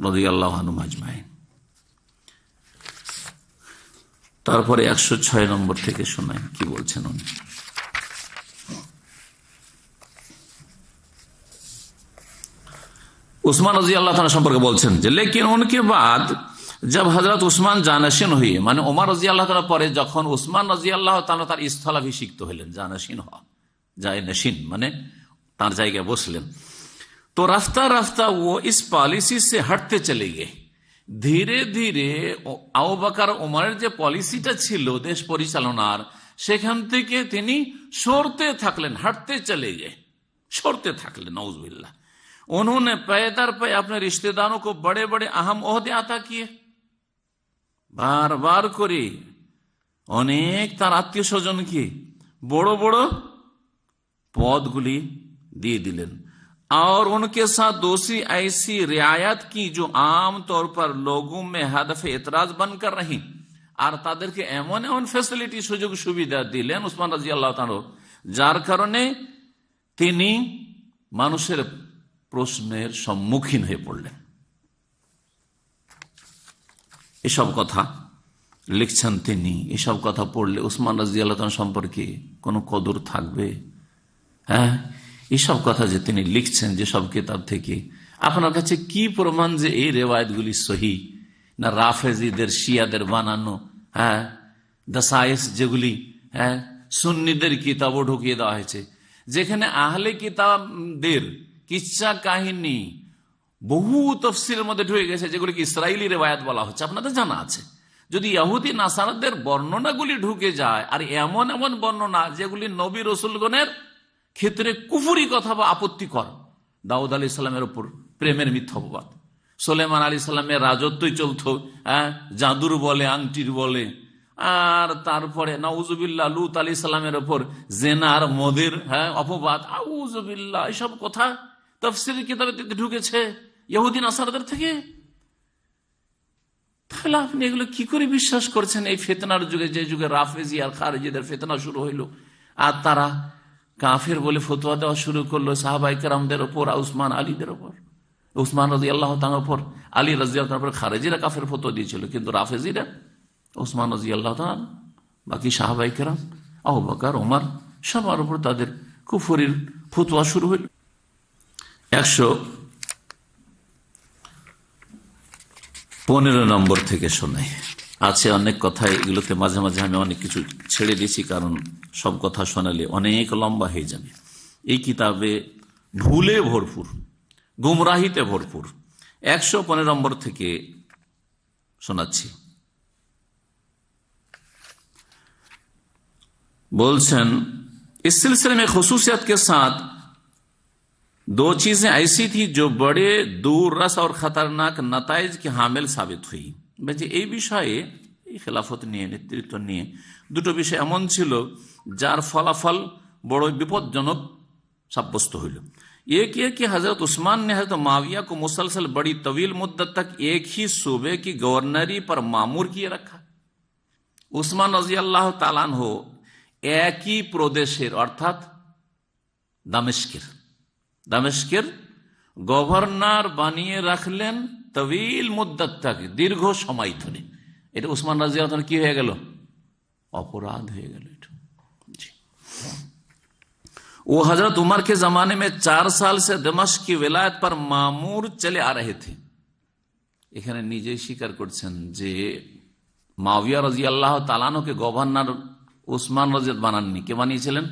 রাদিয়াল্লাহু আনহুম আজমাইন। তারপরে 106 নম্বর থেকে শোনাই কি বলছেন উনি। उस्मान रजी अल्लाह ताला সম্পর্কে বলছেন যে लेकिन उनके बाद जब हजरत उस्मान जानशीन हुए, মানে ওমর রাজি আল্লাহ তাআলা পরে যখন উসমান রাজি আল্লাহ তাআলা তার স্থলাভিষিক্ত হলেন, জানাসীন হওয়া, জায়নশীন মানে তার জায়গায় বসলেন, तो रास्ता रास्ता वो इस पॉलिसी से हटते चले गए। ধীরে ধীরে আবু বকর ওমরের যে পলিসিটা ছিল দেশ পরিচালনার, সেখান থেকে তিনি সরতে থাকলেন, हटते चले गए, সরতে থাকলেন। নাউজুবিল্লাহ। उन्होंने पैदर पे अपने रिश्तेदारों को बड़े बड़े अहम ओहदे आता किए, बार बार করে অনেক তার আত্মীয় স্বজনকে বড় বড় পদগুলি দিয়ে দিলেন। और उनके साथ दूसरी ऐसी रियायत की जो आम तौर पर लोगों में हदफ एतराज बनकर रही, আর তাদেরকে এমন এমন ফ্যাসিলিটি, সুযোগ সুবিধা দিলেন উসমান রাদিয়াল্লাহু তাআলা, যার কারণে তিনি মানুষের প্রশ্নের সম্মুখীন হয়ে পড়লেন। এসব কথা লিখছেন তিনি। এসব কথা পড়লে উসমান রাদিয়াল্লাহু তাআলা সম্পর্কে কোনো কদর থাকবে? হ্যাঁ, এসব কথা যে তিনি লিখছেন যেসব কিতাব থেকে, আপনার কাছে কি প্রমাণ যে এই রেওয়ায়তগুলি সহি না রাফেজিদের, শিয়াদের বানানো দাসায়েস, যেগুলি সুন্নিদের কিতাবও ঢুকিয়ে দেওয়া হয়েছে, যেখানে আহলে কিতাবদের কিচ্ছা কাহিনী বহু তফসিরের মধ্যে ঢুকে গেছে, যেগুলিকে ইসরায়েলি রেওয়ায়াত বলা হচ্ছে। আপনাদের জানা আছে, যদি ইহুদি নাসারাদের বর্ণনাগুলি ঢুকে যায়, আর এমন এমন বর্ণনা যেগুলি নবী রসুলগণের ক্ষেত্রে কুফুরি কথা বা আপত্তিকর, দাউদ আলাইহিস সালামের উপর প্রেমের মিথ্যা অপবাদ, সুলাইমান আলাইহিস সালামের রাজত্বই চলতো জাদুর বলে, আংটির বলে, আর তারপরে নাউজুবিল্লাহ লূত আলাইহিস সালামের উপর জেনার, মদের অপবাদ, আউযুবিল্লাহ, এসব কথা তাফসীরের কিতাবে ঢুকেছে ইহুদি নাসারাদের থেকে। তাহলে আপনি এগুলো কি করে বিশ্বাস করছেন? এই ফিতনার যুগে, যে যুগে রাফেজি আর খারেজিদের ফিতনা শুরু হইল, আর তারা কাফের বলে ফতোয়া দেওয়া শুরু করলো সাহাবায়ে কেরামদের উপর, উসমান আলীদের উপর, উসমান রাদিয়াল্লাহু তাআলার উপর, আলী রাদিয়াল্লাহু তাআলার উপর খারেজিরা কাফের ফতোয়া দিয়েছিল, কিন্তু রাফেজিরা উসমান রাদিয়াল্লাহু তাআলা, বাকি সাহাবায়ে কেরাম, আবু বকর, ওমর, সবার উপর তাদের কুফরির ফতোয়া শুরু হইল। 115 নম্বর থেকে শোনাই। আছে অনেক কথা, এগুলোতে মাঝে মাঝে আমি অনেক কিছু ছেড়ে দিয়েছি, কারণ সব কথা শোনালে অনেক লম্বা হয়ে যাবে। এই কিতাবে ভুলে ভরপুর, গুমরাহিতে ভরপুর। 115 নম্বর থেকে শোনাচ্ছি। बोलছেন इस सिलसिले में खुसूसियत के साथ 2 चीजें ऐसी थी जो बड़े दूर रस और खतरनाक नताइज की हामिल साबित हुई। এই বিষয়ে, এই খেলাফত নিয়ে, নেতৃত্ব নিয়ে 2টো বিষয় এমন ছিল যার ফলাফল বড় বিপজ্জনক সাব্যস্ত হইল। एक ये कि हजरत उस्मान ने हजरत माविया को मुसलसल बड़ी तवील मुद्दत तक एक ही सूबे की गवर्नरी पर मामूर किए रखा। उस्मान रजी अल्लाह ताला अन्हु एक ही प्रदेशेर अर्थात দামেস্কের গভর্নর বানিয়ে রাখলেন তবিল মুদ্দত তক, দীর্ঘ সময় ধরে। এটা উসমান রাদিয়াল্লাহু তাআলা কি হয়ে গেল? অপরাধ হয়ে গেল। वो हजरत उमर के जमाने में 4 साल से दमिश्क की विलायत पर मामूर चले आ रहे थे। এখানে নিজেই স্বীকার করছেন যে মাওয়াবিয়া রাদিয়াল্লাহু তাআলা আনহুকে গভর্নর উসমান রাদিয়াল্লাহু বানাননি, কে বানিয়েছিলেন?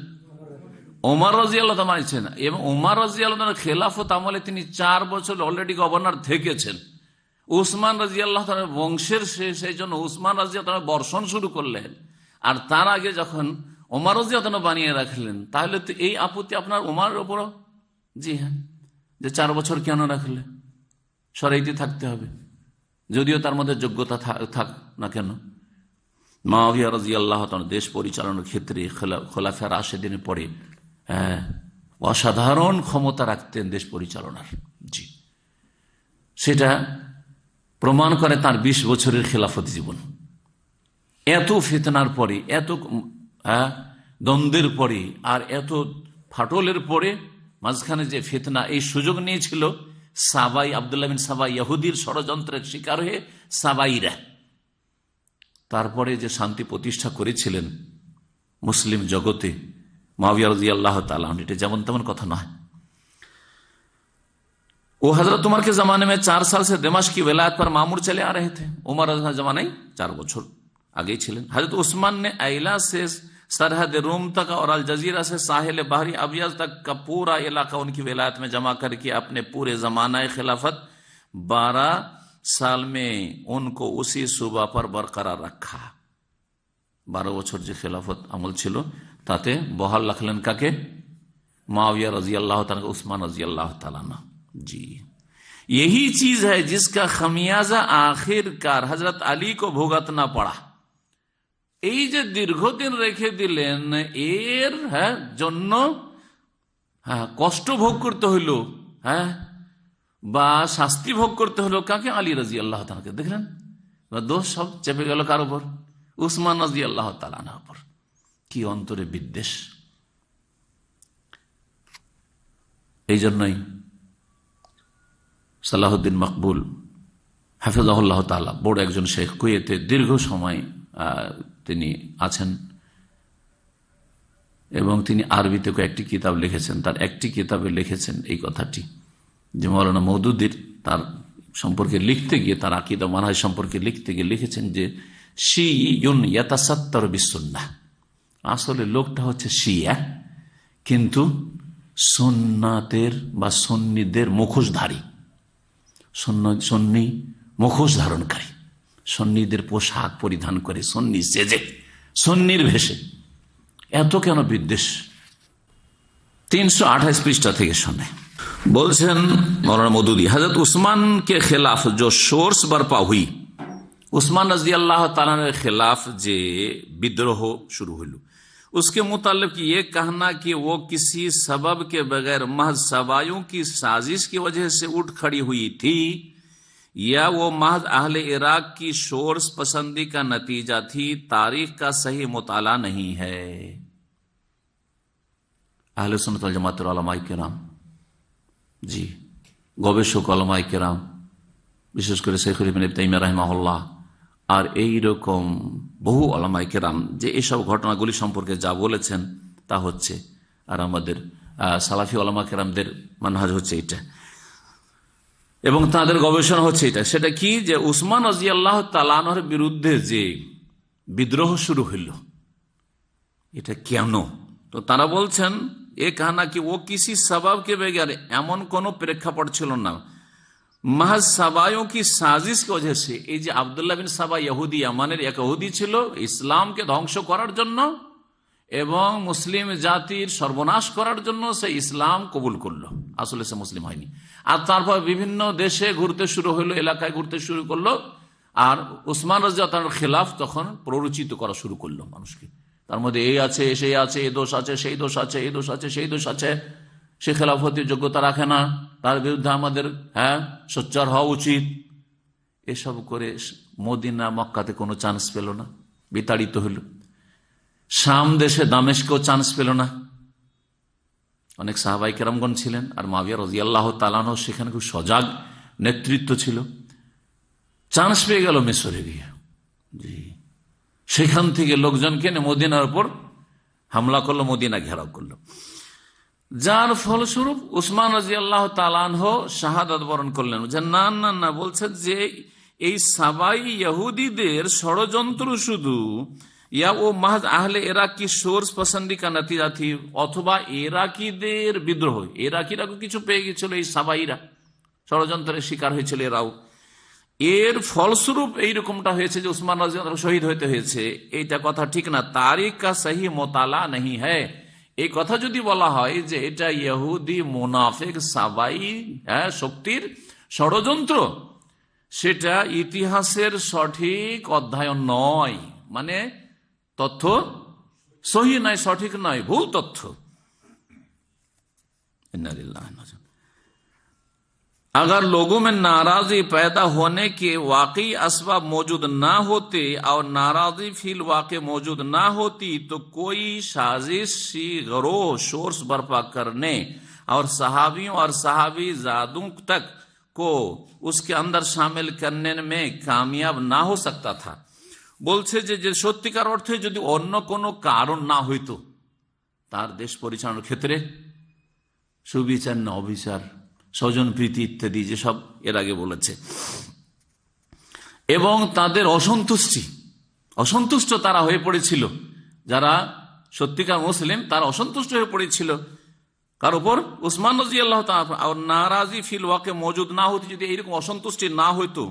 ওমর রাদিয়াল্লাহু তাআলা বানিয়েছেন। এবং ওমর রাদিয়াল্লাহু তাআলার খেলাফত আমলে তিনি 4 বছর অলরেডি গভর্নর থেকেছেন। উসমান রাদিয়াল্লাহু তাআলার বংশের সেই জন্য উসমান রাদিয়াল্লাহু তাআলা বর্ষণ শুরু করলেন। আর তার আগে যখন ওমর রাদিয়াল্লাহু তাআলা বানিয়ে রাখলেন, তাহলে তো এই আপত্তি আপনার ওমরের উপরও? জি হ্যাঁ, যে 4 বছর কেন রাখলে, সরাইতে থাকতে হবে, যদিও তার মধ্যে যোগ্যতা থাক না কেন। মুআবিয়া রাদিয়াল্লাহু তাআলা দেশ পরিচালনার ক্ষেত্রে খোলাফায়ে রাশেদিনের পরে অসাধারণ ক্ষমতা রাখতেন দেশ পরিচালনার। জি, সেটা প্রমাণ করে তার 20 বছরের খেলাফত জীবন। এত ফিতনার পরে, এত দ্বন্দ্বের পরে, আর এত ফাটলের পরে মাঝখানে যে ফিতনা, এই সুযোগ নিয়েছিল সাবাই, আব্দুল্লাহ বিন সাবাই ইহুদির ষড়যন্ত্রের শিকার হয়ে সাবাইরা। তারপরে যে শান্তি প্রতিষ্ঠা করেছিলেন মুসলিম জগতে মুআবিয়া রাদিয়াল্লাহু তাআলা, এটা যেমন তেমন কথা নয়। वो हजरत उमर के जमाने में 4 साल से दमिश्क की विलायत पर मामूर चले आ रहे थे। उमर जमाने 4 বছর আগেই ছিলেন। हजरत उस्मान ने आइला से सरहद रूम तक और अल जजीरा से साहिल बहरी अबियज तक का पूरा इलाका उनकी विलायत में जमा करके अपने पूरे जमाना खिलाफत 12 साल में उनको उसी सूबा पर बरकरार रखा। 12 বছর যে খেলাফত আমল ছিল তাতে বহাল রাখলেন কাকে? मुआविया रज़ियल्लाहु ताला, उस्मान रज़ियल्लाहु ताला। जी, यही चीज है जिसका खमियाजा आखिरकार हजरत अली को भुगतना पड़ा। এই যে দীর্ঘদিন রেখে দিলেন, এর জন্য কষ্ট ভোগ করতে হইল, বা শাস্তি ভোগ করতে হলো কাকে? আলী রাদিয়াল্লাহু তাআলাকে। দেখলেন, দোষ সব চেপে গেল কার উপর? উসমান রাদিয়াল্লাহু তাআলার উপর। কি অন্তরে বিদ্বেষ! এই জন্যই সালাহুদ্দিন মকবুল হাফিজাহুল্লাহ তাআলা বড় একজন শেখ, কুয়েতে দীর্ঘ সময় তিনি আছেন এবং তিনি আরবিতে কয়েকটি কিতাব লিখেছেন। তার একটি কিতাবে লিখেছেন এই কথাটি যে মাওলানা মওদুদীর তার সম্পর্কে লিখতে গিয়ে, তার আকীদা মানহাজ সম্পর্কে লিখতে গিয়ে লিখেছেন যে শিয়ুন ইয়াতাসাত্তারু বিসুন্নাহ, আসলে লোকটা হচ্ছে শিয়া কিন্তু সুন্নাতের বা সুন্নিদের মুখোশধারী, সুন্নি মুখোশ ধারণকারী, সুন্নিদের পোশাক পরিধান করে, সুন্নি সেজে, সুন্নির ভেষে। এত কেন বিদ্বেষ? 328 পৃষ্ঠা থেকে শোনে। বলছেন মৌলানা মওদুদী, हजरत उस्मान के खिलाफ जो शोर्स बरपा हुई, उस्मान रज़ियल्लाहु ताला के खिलाफ जे विद्रोह शुरू हुई, उसके मुतालिक ये कहना कि वो किसी सबब के बगैर महज सवायों की साजिश की वजह से उठ खड़ी हुई थी या वो महज अहले इराक की शोर्स पसंदी का नतीजा थी, तारीख का सही मुताला नहीं है। अहले सुन्नत वल जमाअत उलमाए किराम, जी, গবেষক উলামায়ে কিরাম, বিশেষ করে শেখুল ইবনে তাইমিয়া রাহিমাহুল্লাহ আর এইরকম বহু উলামায়ে কিরাম যে এইসব ঘটনাগুলি সম্পর্কে যা বলেছেন তা হচ্ছে, আর আমাদের সালাফি উলামা কিরামদের মানহাজ হচ্ছে এটা, এবং তাদের গবেষণা হচ্ছে এটা। সেটা কি? যে উসমান রাদিয়াল্লাহু তাআলা আনহুর বিরুদ্ধে যে বিদ্রোহ শুরু হইল, এটা কেন? তো তারা বলছেন এ কাহনা কি ও কিসি সবাব কে বেগার, এমন কোন প্রেক্ষাপট ছিল না, महज सबायों की साजिश की वजह से। এই যে আব্দুল্লাহ বিন সাবা ইহুদি, ইয়ামানের এক ইহুদি ছিল, ইসলামকে ধ্বংস করার জন্য এবং মুসলিম জাতির সর্বনাশ করার জন্য সে ইসলাম কবুল করলো, আসলে সে মুসলিম হয়নি। আর তারপর বিভিন্ন দেশে ঘুরতে শুরু হলো, এলাকায় ঘুরতে শুরু করলো, আর উসমান রাদিয়াল্লাহু তাআলার খেলাফ তখন প্ররোচিত করা শুরু করলো মানুষকে। তার মধ্যে এই আছে, সেই আছে, এই দোষ আছে, সেই দোষ আছে, এই দোষ আছে, সেই দোষ আছে, সে খেলাফতির যোগ্যতা রাখে না, তার বিরুদ্ধে আমাদের সোচ্চার হওয়া উচিত। এসব করে মদিনা মক্কাতে কোনো চান্স পেল না, বিতাড়িত হইল। শাম দেশে দামেস্কেও চান্স পেল না। অনেক সাহাবাই কেরামগণ ছিলেন, আর মুআবিয়া রাদিয়াল্লাহু তাআলা আনহু সেখানে খুব সজাগ নেতৃত্ব ছিল। চান্স পেয়ে গেল মিশরে গিয়ে। জি, সেখান থেকে লোকজনকে মদিনার উপর হামলা করলো, মদিনা ঘেরাও করলো, যার ফলস্বরূপ উসমান রাদিয়াল্লাহু তাআলা আনহু শাহাদাত বরণ করলেন। না না না, বলছেন যে এই সাবাই ইহুদিদের ষড়যন্ত্র শুধু ইয়া ও মাহজ আহলে ইরাকি সোর্স পসন্দি কা নতিজা থি, অথবা ইরাকিদের বিদ্রোহ, ইরাকিরা কিছু পেয়ে গেছিল, এই সাবাইরা ষড়যন্ত্রের শিকার হয়েছিল এরাও, এর ফলস্বরূপ এইরকমটা হয়েছে যে উসমান রাদিয়াল্লাহু শহীদ হইতে হয়েছে। এইটা কথা ঠিক না, তারিখ কা সহি মোতালা नहीं है। এই কথা যদি বলা হয় যে এটা ইহুদি মুনাফিক সাবাই শক্তির ষড়যন্ত্র, সেটা ইতিহাসের সঠিক অধ্যয়ন নয়, মানে তথ্য সহি নয়, সঠিক নয়, ভুল তথ্য। अगर लोगों में नाराजगी पैदा होने के वाकई असबाब मौजूद ना होते और नाराजगी फिल वाक़े मौजूद ना होती तो कोई साजिशी गरोह शोर्स बर्पा करने और सहाबियों और सहाबी जादों तक को उसके अंदर शामिल करने में कामयाब ना हो सकता था। বলছে যে সত্যিকার অর্থে যদি অন্য কোনো কারণ না হইতো তার দেশ পরিচালনার ক্ষেত্রে, সুবিচার না অবিচার, স্বজন প্রীতি ইত্যাদি যেসব এর আগে বলেছে, এবং তাদের অসন্তুষ্ট তারা হয়ে পড়েছিল, যারা সত্যিকার মুসলিম তারা অসন্তুষ্ট হয়ে পড়েছিল কার উপর? উসমান রাদিয়াল্লাহু তাআলা। আর নারাজি ফিল ওয়াকে মজুদ না হতো, যদি এইরকম অসন্তুষ্টি না হইতো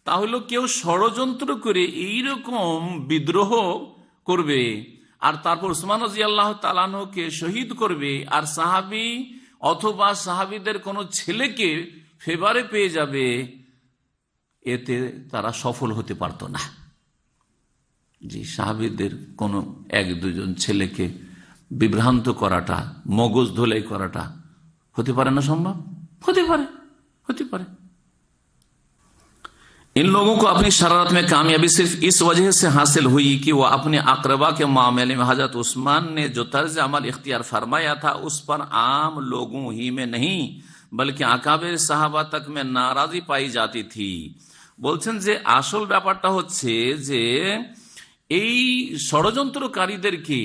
তাহলে কেউ ষড়যন্ত্র করে এইরকম বিদ্রোহ করবে আর তারপর উসমান রাদিয়াল্লাহু তাআলা আনহুকে শহীদ করবে, আর সাহাবী অথবা সাহাবীদের কোন ছেলেকে ফেভারে পেয়ে যাবে, এতে তারা সফল হতে পারত না। জি, সাহাবীদের কোন এক দুজন ছেলেকে বিভ্রান্ত করাটা, মগজ ধোলাই করাটা হতে পারে না? সম্ভব হতে পারে। इन लोगों को अपनी शरारत में कामयाबी सिर्फ इस वजह से हासिल हुई कि वह अपने अकरबा के मामले में हजरत उस्मान ने जो तर्ज अमल इख्तियार फरमाया था उस पर आम लोगों ही में नहीं बल्कि आकाबे साहबा तक में नाराजी पाई जाती थी। বলছেন যে আসল ব্যাপারটা হচ্ছে যে এই ষড়যন্ত্রকারীদেরকে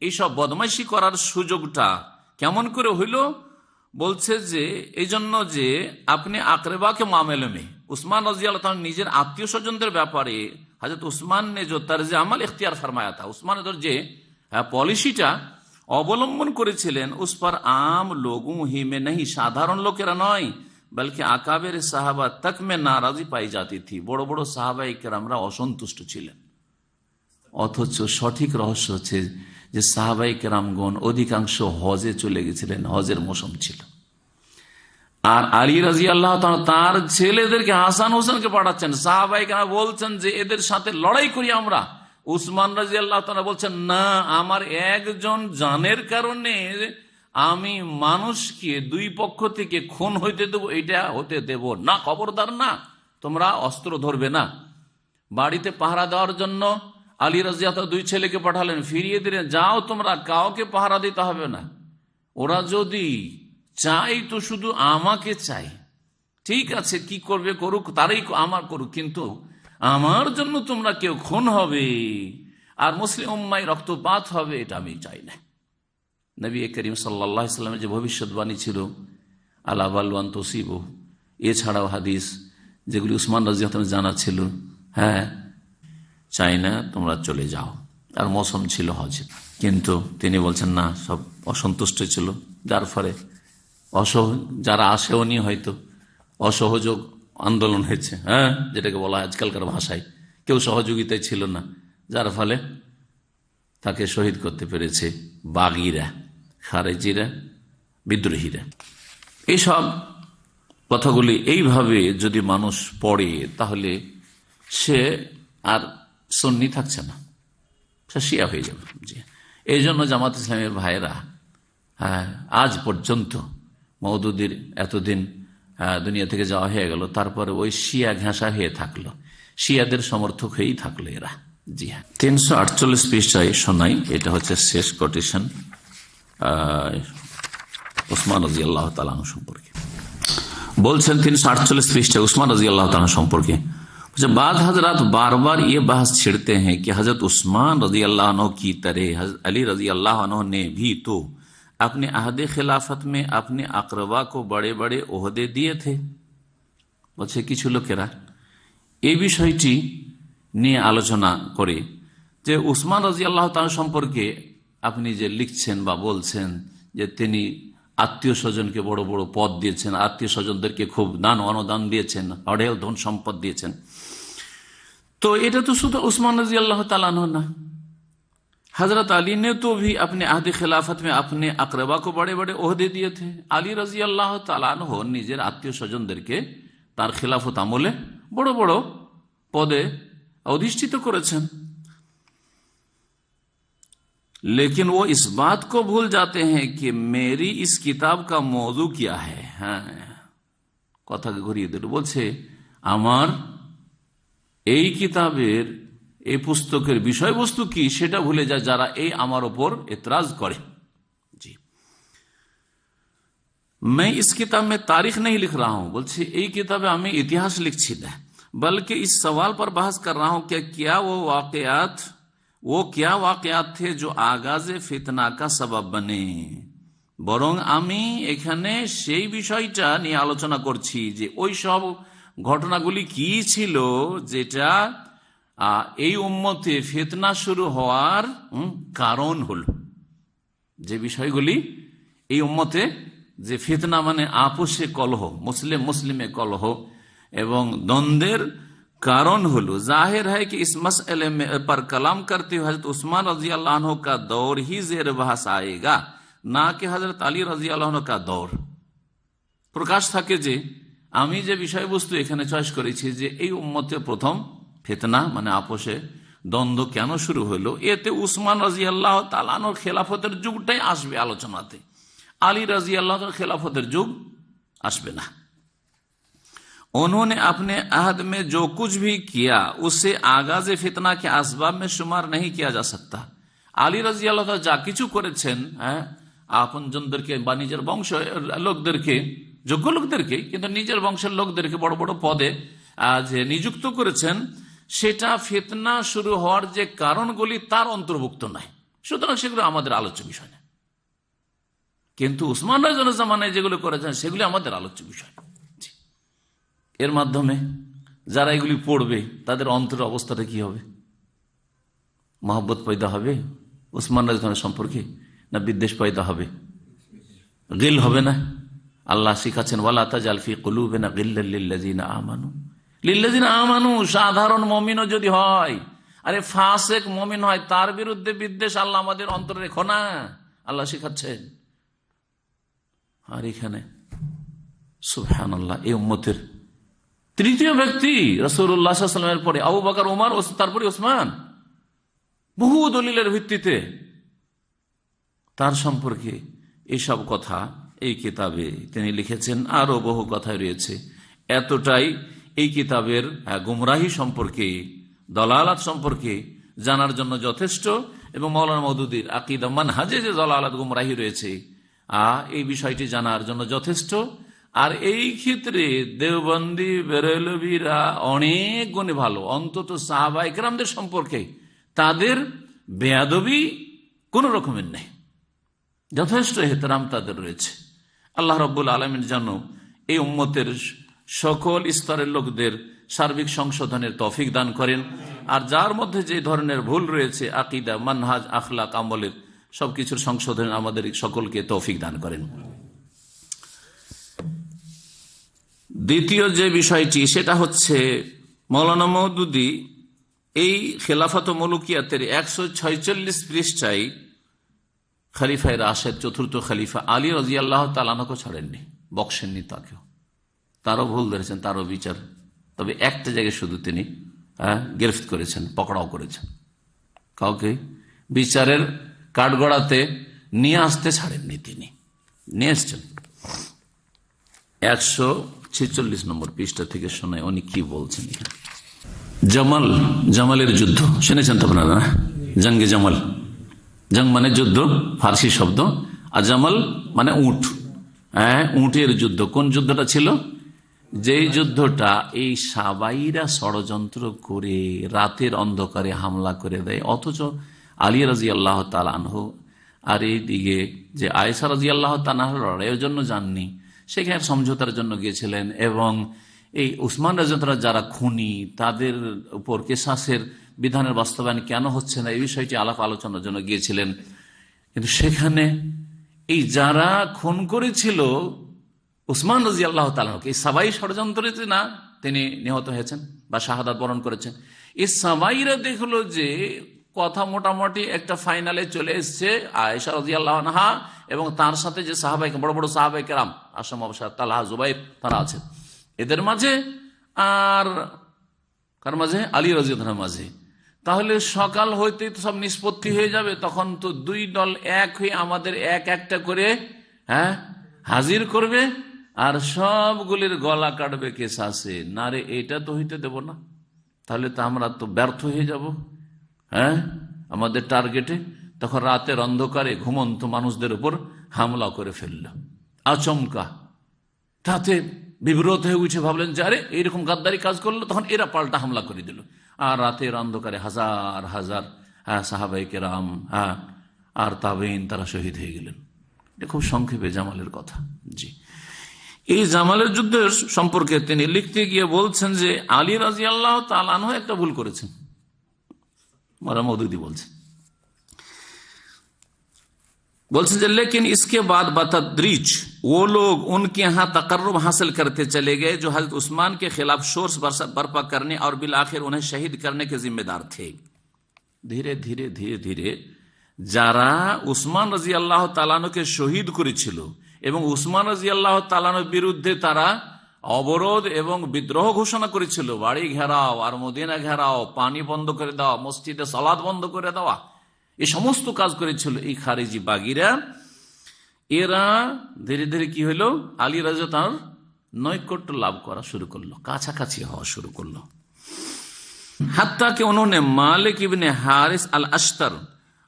এইসব বদমাইশি করার সুযোগটা কেমন করে হইল? বলছে যে এই জন্য যে আপনি আকরেবাকে মামলে মে উসমান রাদিয়াল্লাহু তাআলা নিজের আত্মীয় স্বজনদের ব্যাপারে হযরত উসমান ने जो तर्ज अमल इख्तियार फरमाया था, উসমানের যে পলিসিটা অবলম্বন করেছিলেন, उस पर आम लोगों ही में नहीं, সাধারণ লোকেরা নয়, বলকি আকাবের সাহাবা তক में नाराजी पाई जाती थी। বড় বড় সাহাবায়ে কেরামরা অসন্তুষ্ট ছিলেন। অথচ সঠিক রহস্য হচ্ছে যে সাহাবায়ে কেরামগণ অধিকাংশ হজে চলে গেছিলেন, হজের মৌসুম ছিল, আর আলী রাদিয়াল্লাহু তাআলা তার ছেলেদেরকে হাসান হোসেনকে পাঠাচ্ছেন। সাহাবায়ে কেরাম বলছেন যে এদের সাথে লড়াই করি আমরা। উসমান রাদিয়াল্লাহু তাআলা বলছেন না, আমার একজন জানের কারণে আমি মানুষকে দুই পক্ষ থেকে খুন হইতে দেব, এটা হতে দেব না, খবরদার না, তোমরা অস্ত্র ধরবে না। বাড়িতে পাহারা দেওয়ার জন্য আলী রাদিয়াল্লাহু তাআলা দুই ছেলেকে পাঠালেন, ফিরিয়ে দিলেন, যাও তোমরা, কাউকে পাহারা দিতে হবে না, ওরা যদি চাই তো শুধু আমাকে চাই, ঠিক আছে, কি করবে করুক, তারাই আমার করুক, কিন্তু আমার জন্য তোমরা কেউ খুন হবে আর মুসলিম উম্মায় রক্তপাত হবে, এটা আমি চাই না। নবী করিম সাল্লাল্লাহু আলাইহি ওয়াসাল্লামের যে ভবিষ্যৎবাণী ছিল আলা বালওয়ান তুসিবু, এছাড়াও হাদিস যেগুলি উসমান রাদিয়াল্লাহু তাআলা জানা ছিল, চাই না, তোমরা চলে যাও, আর মৌসুম ছিল হজ। কিন্তু তিনি বলছেন না, সব অসন্তুষ্ট ছিল, যার ফলে যারা আসেওনি হয়তো অসহযোগ আন্দোলন হয়েছে, যেটাকে বলা হয় আজকালকার ভাষায়, কেউ সহযোগিতায় ছিল না, যার ফলে তাকে শহীদ করতে পেরেছে বাগীরা, খারেজিরা, বিদ্রোহীরা। এইসব কথাগুলি এইভাবে যদি মানুষ পড়ে তাহলে সে আর সুন্নি থাকছে না, সে শিয়া হয়ে যাবে। এই জন্য জামাত ইসলামের ভাইয়েরা আজ পর্যন্ত মওদুদির এতদিন দুনিয়া থেকে যাওয়া হয়ে গেল, তারপরে ওই শিয়া ঘেঁষা হয়ে থাকলো, শিয়াদের সমর্থক হয়েই থাকলো এরা। জি হ্যাঁ, 348 পৃষ্ঠায় শোনাই, এটা হচ্ছে শেষ কোটেশন উসমান রাদিয়াল্লাহু তাআলা সম্পর্কে। বলছেন 348 পৃষ্ঠায় উসমান রাদিয়াল্লাহু তাআলা সম্পর্কে, बाद हजरत बार बार ये बहस छिड़ते हैं कि हजरत उस्मान रजी अल्लाह अन्हु की तरह हजरत अली रजी अल्लाह अन्हु ने भी तो अपने अहदे खिलाफत में अपने अकरबा को बड़े बड़े ओहदे दिए थे। বলছে কিছু লোকেরা এই বিষয়টি নিয়ে আলোচনা করে যে উসমান রাজি আল্লাহ তাআলা সম্পর্কে আপনি যে লিখছেন বা বলছেন যে তিনি আত্মীয় স্বজনকে বড় বড় পদ দিয়েছেন, আত্মীয় স্বজনদেরকে খুব দান অনুদান দিয়েছেন, অঢেল ধন সম্পদ দিয়েছেন, तो এটা তো শুধু उस्मान रजी अल्लाह ताला अन्हु ना, हजरत अली ने तो भी अपने अहद खिलाफत में अपने अकरबा को बड़े बड़े ओहदे दिए थे। আলী রাদিয়াল্লাহু তাআলা আনহু নিজের আত্মীয় স্বজনদেরকে তার খিলাফত আমলে বড় বড় পদে অধিষ্ঠিত করেছেন। लेकिन वो इस बात को भूल जाते हैं कि मेरी इस किताब का मौजू क्या है। হ্যাঁ, কথাকে ঘুরিয়ে দিল, বলছে আমার এই কিতাবের এই পুস্তকের বিষয়বস্তু কি সেটা ভুলে যায় যারা এই আমার উপর এতরাজ করে। জি, मैं इस किताब में तारीख नहीं लिख रहा हूं, বলছে এই কিতাবে আমি ইতিহাস লিখছি না, बल्कि इस सवाल पर बहस कर रहा हूं कि क्या वो क्या वाकयात थे जो आगाज फितना का सबब बने। বরং আমি এখানে সেই বিষয়টা নিয়ে আলোচনা করছি যে ওই সব ঘটনাগুলি কি ছিল যেটা এই উম্মতে ফিতনা শুরু হওয়ার কারণ হল। যে বিষয়গুলি এই উম্মতে যে ফিতনা মানে আপোষে কলহ, মুসলিমে কলহ এবং দ্বন্দ্বের कारण हलो। जाहिर है कि इस मसले पर कलाम करते हुए हजरत उस्मान रजी अल्लाह अन्हु का दौर ही जेर बहस आएगा, ना कि हजरत अली रजी अल्लाह अन्हु का दौर। প্রকাশ থাকে যে আমি যে বিষয়বস্তু এখানে চয়েস করেছি যে এই উম্মতে প্রথম ফিতনা মানে আপোষে দ্বন্দ্ব কেন শুরু হলো, এতে উসমান রাজি আল্লাহ তাআলা আনহুর খেলাফতের যুগটাই আসবে আলোচনাতে, আলী রাজি আল্লাহ খেলাফতের যুগ আসবে না। उन्होंने अपने अहद में जो कुछ भी किया उसे आगाज फितना के असबाब में शुमार नहीं किया जा सकता। আলী রাদিয়াল্লাহু তাআলা যা কিছু করেছেন, আপনজনদেরকে বা নিজের বংশ লোকদেরকে, যোগ্য লোকদেরকে, কিন্তু নিজের বংশের লোকদেরকে বড় বড় পদে যে নিযুক্ত করেছেন, সেটা ফিতনা শুরু হওয়ার যে কারণগুলি তার অন্তর্ভুক্ত নয়, সুতরাং সেগুলো আমাদের আলোচ্য বিষয় না। কিন্তু উসমান রাদিয়াল্লাহু জামানায় যেগুলো করেছেন সেগুলি আমাদের আলোচ্য বিষয়। এর মাধ্যমে যারা এগুলি পড়বে তাদের অন্তরের অবস্থাটা কি হবে? মহব্বত পয়দা হবে উসমান রাদিয়াল্লাহু সম্পর্কে, না বিদ্বেষ পয়দা হবে, গিল হবে না? আল্লাহ শিখাচ্ছেন ওয়ালা তাজাল ফি কুলুবিনা গিল্লাল লিল্লাযিনা আমানু। সাধারণ মুমিনও যদি হয়, আরে ফাসিক মুমিন হয়, তার বিরুদ্ধে বিদ্বেষ আল্লাহ আমাদের অন্তরে রেখো না, আল্লাহ শিখাচ্ছেন। আর এখানে সুবহানাল্লাহ, এই উম্মতের তৃতীয় ব্যক্তি রাসূলুল্লাহ সাল্লাল্লাহু আলাইহি ওয়াসাল্লামের পরে আবু বকর, ওমর, তারপরে ওসমান, বহু দলিলের ভিত্তিতে তার সম্পর্কে এইসব কথা এই কিতাবে তিনি লিখেছেন। আরো বহু কথা রয়েছে। এতটাই এই কিতাবের গুমরাহি সম্পর্কে, দলালাত সম্পর্কে জানার জন্য যথেষ্ট, এবং মাওলানা মওদুদির আকীদা মানহাজে যে দলালাত গুমরাহি রয়েছে এই বিষয়টি জানার জন্য যথেষ্ট। আর এই ক্ষেত্রে দেওবন্দি বেরেলভিরা অনেক গুণে ভালো, অন্তত সাহাবা ইকরামদের সম্পর্কে তাদের বেয়াদবি কোন রকমের নেই, যথেষ্ট এহতেরাম তাদের রয়েছে। আল্লাহ রাব্বুল আলামিন যেন এই উম্মতের সকল স্তরের লোকদের সার্বিক সংশোধনের তৌফিক দান করেন, আর যার মধ্যে যে ধরনের ভুল রয়েছে আকীদা, মানহাজ, আখলাক, আমলের সবকিছুর সংশোধন আমাদের সকলকে তৌফিক দান করেন। দ্বিতীয় যে বিষয়টি সেটা হচ্ছে মাওলানা মওদুদি এই খেলাফত মুলুকিয়াতের 146 পৃষ্ঠায় খলিফায়ে রাশেদ, চতুর্থ খলিফা আলী রাদিয়াল্লাহু তাআলা আনহুকে ছাড়েননি, বক্সেননি তাকেও, তারও ভুল ধরেছেন, তারও বিচার, তবে একটা জায়গায় শুধু তিনি গ্রেফতার করেছেন, পকড়াও করেছেন, কাউকে বিচারের কাঠগড়াতে নিয়ে আসতে ছাড়েননি, তিনি নিয়ে এসছেন। 146 নম্বর পৃষ্ঠা থেকে শোনায় উনি কি বলছেন। জামালের যুদ্ধ শুনেছেন তো আপনারা? জঙ্গে জামাল, জং মানে যুদ্ধ, ফার্সি শব্দ, আর জামাল মানে উট। উটের যুদ্ধ। কোন যুদ্ধটা ছিল? যেই যুদ্ধটা এই সাবাইরা ষড়যন্ত্র করে রাতের অন্ধকারে হামলা করে দেয়, অথচ আলী রাদিয়াল্লাহু তাআলা আনহু আর এইদিকে যে আয়েশা রাদিয়াল্লাহু তাআলা লড়াইয়ের জন্য যাননি, সেখানে সমঝোতার জন্য গিয়েছিলেন, এবং এই উসমান রাদিয়াল্লাহু তাআলা যারা খুনি তাদের উপর কিসাসের বিধানের বাস্তবায়ন কেন হচ্ছে না এই বিষয়টি আলাপ আলোচনার জন্য গিয়েছিলেন। কিন্তু সেখানে এই যারা খুন করেছিল উসমান রাদিয়াল্লাহু তাআলা, এই সাবাই ষড়যন্ত্রে না তিনি নিহত হয়েছেন বা শাহাদাত বরণ করেছেন। এই সাবাইরা দেখলো যে কথা মোটামুটি একটা ফাইনালে চলে এসছে, আয়েশা রাদিয়াল্লাহু আনহা এবং তার সাথে যে সাহাবাই, বড় বড় সাহাবাই কেরাম, আসম, তালহা, জুবাইর, তারা আছেন এদের মাঝে, আর কার মাঝে? আলী রাদিয়াল্লাহু আনহুর মাঝে। তাহলে সকাল হইতে তো সব নিষ্পত্তি হয়ে যাবে, তখন তো দুই দল এক হয়ে আমাদের এক একটা করে হাজির করবে আর সবগুলির গলা কাটবে কেসাসে। না রে, এটা তো হইতে দেব না, তাহলে তো আমরা তো ব্যর্থ হয়ে যাব আমাদের টার্গেটে। তখন রাতের অন্ধকারে ঘুমন্ত মানুষদের উপর হামলা করে ফেলল আচমকা। তাতে বিব্রত হয়ে উঠে ভাবলেন যে আরে এইরকম গাদ্দারি কাজ করলো, তখন এরা পাল্টা হামলা করে দিল, আর রাতের অন্ধকারে হাজার হাজার সাহাবায়ে কেরাম আর তাবেঈন তারা শহীদ হয়ে গেলেন। এটা খুব সংক্ষেপে জামালের কথা। জি, এই জামালের যুদ্ধের সম্পর্কে তিনি লিখতে গিয়ে বলছেন যে আলী রাদিয়াল্লাহু তাআলা আনহু একটা ভুল করেছেন। মারা মওদুদি বলছেন যে लेकिन इसके बाद बतदरीज वो लोग उनके यहाँ तकर्रुब हासिल करते चले गए जो हजरत उस्मान के खिलाफ शोर बर्पा करने और बिलाखिर उन्हें शहीद करने के जिम्मेदार थे। धीरे धीरे धीरे धीरे যারা উসমান রাদিয়াল্লাহু তাআলা আনহুকে শহীদ করেছিল এবং উসমান রাদিয়াল্লাহু তাআলা আনহুর বিরুদ্ধে তারা অবরোধ এবং বিদ্রোহ ঘোষণা করেছিল, বাড়ি ঘেরাও আর মদিনা ঘেরাও, পানি বন্ধ করে দেওয়া, মসজিদে সালাত বন্ধ করে দেওয়া, এই সমস্ত কাজ করেছিল এই খারিজি বাগিরা, এরা ধীরে ধীরে কি হলো? আলী রাদিয়াল্লাহু তাআলার নৈকট্য লাভ করা শুরু করলো, কাছাকাছি হওয়া শুরু করলো। হাত্তা কে উन्होंने मालिक इब्ने हारिस अल अश्तर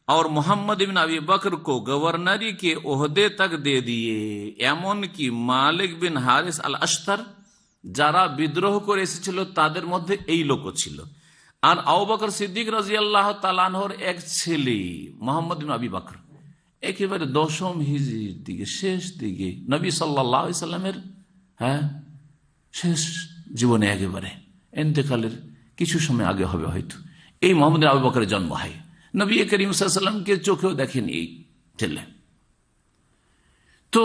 और मोहम्मद इब्न अबी बकर को गवर्नरी के ओहदे तक दे दिए। এমন কি মালিক বিন হারিস আল আশতার যারা বিদ্রোহ করে এসেছিল তাদের মধ্যে এই লোকও ছিল, আর আবু বকর সিদ্দিক রাদিয়াল্লাহু তাআলা আনহুর এক ছেলে মোহাম্মদ ইবনে আবি বকর, একেবারে 10ম হিজরির দিকে, শেষ দিকে, নবী সাল্লাল্লাহু আলাইহি সাল্লামের শেষ জীবনে একেবারে ইন্তেকালের কিছু সময় আগে হবে হয়তো, এই মোহাম্মদ আবু বকরের জন্ম হয়। নবী করিম সাল্লাল্লাহু আলাইহি ওয়াসাল্লামকে চোখেও দেখেন এই ছেলে। তো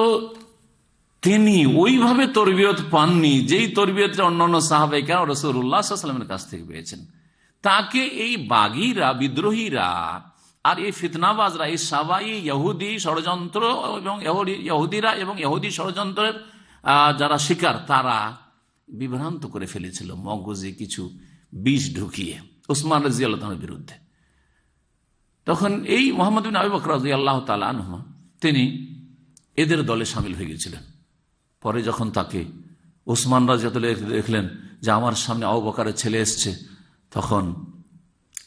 তিনি ওইভাবে তরবিয়ত পাননি যেই তরবিয়তটা অন্যান্য সাহাবায়ে কেরাম রাসূলুল্লাহ সাল্লাল্লাহু আলাইহি ওয়াসাল্লামের কাছ থেকে পেয়েছেন। তাকে এই বাগীরা, বিদ্রোহীরা আর এই ফিতনাবাজরা, এই সাবাই ইহুদি ষড়যন্ত্র এবং ইহুদিরা এবং ইহুদি ষড়যন্ত্রের যারা শিকার, তারা বিভ্রান্ত করে ফেলেছিল মগজে কিছু বিষ ঢুকিয়ে উসমান রাদিয়াল্লাহু তাআলার বিরুদ্ধে। তখন এই মুহাম্মদ বিন আবী বকর রাদিয়াল্লাহু তাআলা আনহু তিনি এদের দলে শামিল হয়ে গিয়েছিলেন। পরে যখন তাকে উসমান রাদিয়াল্লাহু তাআলা দেখলেন যে আমার সামনে আবু বকরের ছেলে এসছে, তখন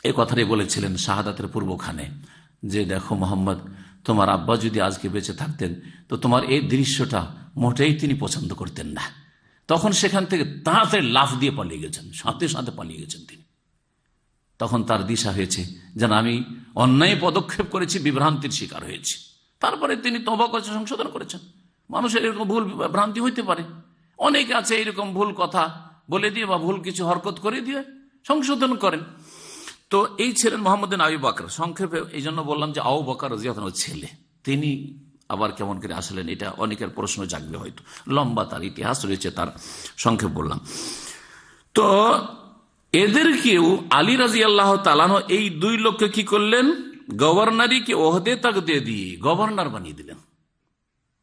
এই কথাটাই বলেছিলেন শাহাদাতের পূর্বখানে যে দেখো মোহাম্মদ, তোমার আব্বা যদি আজকে বেঁচে থাকতেন তো তোমার এই দৃশ্যটা মোটেই তিনি পছন্দ করতেন না। তখন সেখান থেকে তাড়াতাড়ি লাফ দিয়ে পালিয়ে গেছেন, সাথে সাথে পালিয়ে গেছেন তিনি। তখন তার দিশা হয়েছে যেন আমি অন্যায় পদক্ষেপ করেছি, বিভ্রান্তির শিকার হয়েছি। তারপরে তিনি তওবা করেছেন, সংশোধন করেছেন। মানুষের এরকম ভুল ভ্রান্তি হইতে পারে, অনেকে আছে এরকম ভুল কথা বলে দিয়ে বা ভুল কিছু হরকত করে দিয়ে সংশোধন করেন। তো এই ছিলেন মোহাম্মদ বিন আবী বকর। সংক্ষেপে এই জন্য বললাম যে আবু বকর রাদিয়াল্লাহু আনহুর ছেলে, তিনি আবার কেমন করে আসলেন, এটা অনেকের প্রশ্ন জাগবে হয়তো, লম্বা তার ইতিহাস রয়েছে, তার সংক্ষেপ বললাম। তো এদেরকেও আলী রাদিয়াল্লাহু তাআলা আনহু এই দুই লোককে কি করলেন? গভর্নরিকে ওহদে তাক দিয়ে গভর্নর বানিয়ে দিলেন।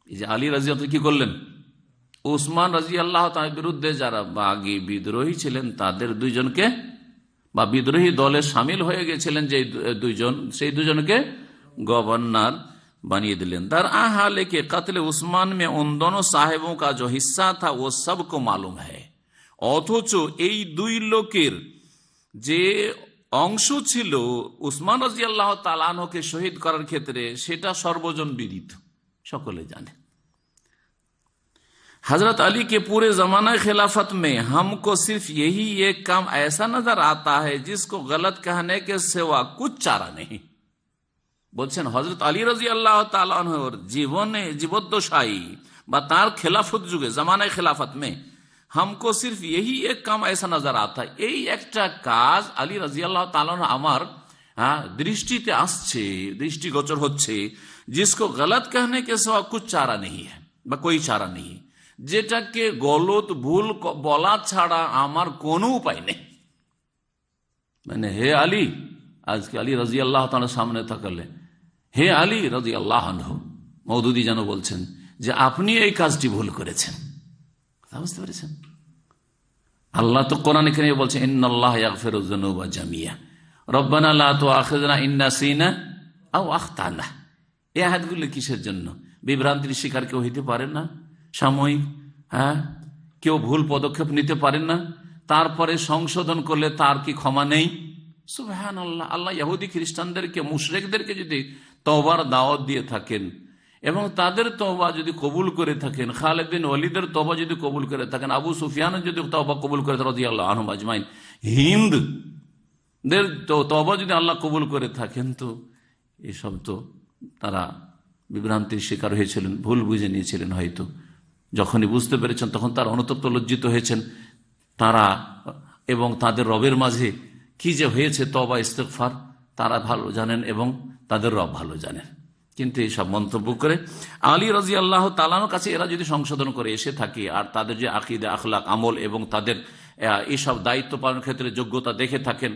এই যে আলী রাদিয়াল্লাহু কি করলেন? উসমান রাদিয়াল্লাহু তাআলার বিরুদ্ধে যারা বাগী বিদ্রোহী ছিলেন তাদের দুইজনকে, বা বিদ্রোহী দলে সামিল হয়ে গেছিলেন যে দুইজন, সেই দুজনকে গভর্নর बनी दिलें। दरअसल के कत्ल उस्मान में उन दोनों साहेबों का जो हिस्सा था वो सबको मालूम है, অথচ এই দুই লোকের যে অংশ ছিল উসমান রাদিয়াল্লাহু তাআলা আনহুকে শহীদ করার ক্ষেত্রে সেটা সর্বজন বিদিত, সকলে জানে। हजरत अली के पूरे जमाना खिलाफत में हमको सिर्फ यही एक काम ऐसा नजर आता है जिसको गलत कहने के सिवा कुछ चारा नहीं। বলছেন হযরত আলী রাদিয়াল্লাহু তাআলা আনহুর জীবনে জীবদ্দশায়ী বা তার খেলাফত যুগে জামানায়ে খেলাফত में हमको सिर्फ यही एक काम ऐसा नजर आता है, এই একটা কাজ আলী রাদিয়াল্লাহু তাআলা আনহু আমার দৃষ্টিতে আসছে, দৃষ্টিগোচর হচ্ছে, जिसको गलत कहने के सिवा कुछ चारा नहीं है বা कोई चारा नहीं, যেটাকে গলত ভুল বলা ছাড়া আমার কোনো উপায় নেই। মানে হে আলী, আজকে আলী রাদিয়াল্লাহু তাআলার সামনে তাকালে হে আলী রাদিয়াল্লাহু আনহু, মওদুদি যেন বলছেন যে আপনি এই কাজটি ভুল করেছেন। বুঝতে পেরেছেন? আল্লাহ তো কোরআনে কারিমে বলছেন ইন্নাল্লাহা ইয়াগফিরুয যুনুবা জামিয়া রব্বানা লা তুআখিযনা ইন নাসিনা আও আখতানা। এই আয়াতগুলো কিসের জন্য? বিভ্রান্তির শিকার কেউ হইতে পারে না, সাময়িক কেউ ভুল পদক্ষেপ নিতে পারেন না, তারপরে সংশোধন করলে তার কি ক্ষমা নেই? সুবহানাল্লাহ। আল্লাহ ইহুদি খ্রিস্টানদেরকে, মুশরিকদেরকে যদি তওবার দাওয়াত দিয়ে থাকেন এবং তাদের তওবা যদি কবুল করে থাকেন, খালিদ বিন ওয়ালিদের তওবা যদি কবুল করে থাকেন, আবু সুফিয়ানের যদি তওবা কবুল করে রাদিয়াল্লাহু আনহুম আজমাইন, হিন্দদের তওবা যদি আল্লাহ কবুল করে থাকেন, তো এসব তো তারা বিভ্রান্তির শিকার হয়েছিলেন, ভুল বুঝে নিয়েছিলেন হয়তো। যখনই বুঝতে পেরেছেন তখন তারা অনুতপ্ত লজ্জিত হয়েছেন তারা, এবং তাদের রবের মাঝে কি যে হয়েছে তওবা ইস্তেগফার তারা ভালো জানেন এবং তাদের রব ভালো জানেন। কিন্তু এইসব মন্তব্য করে আলী রাদিয়াল্লাহু তাআলার কাছে এরা যদি সংশোধন করে এসে থাকে আর তাদের যে আকীদা, আখলাক, আমল এবং তাদের এইসব দায়িত্ব পালনের ক্ষেত্রে যোগ্যতা দেখে থাকেন,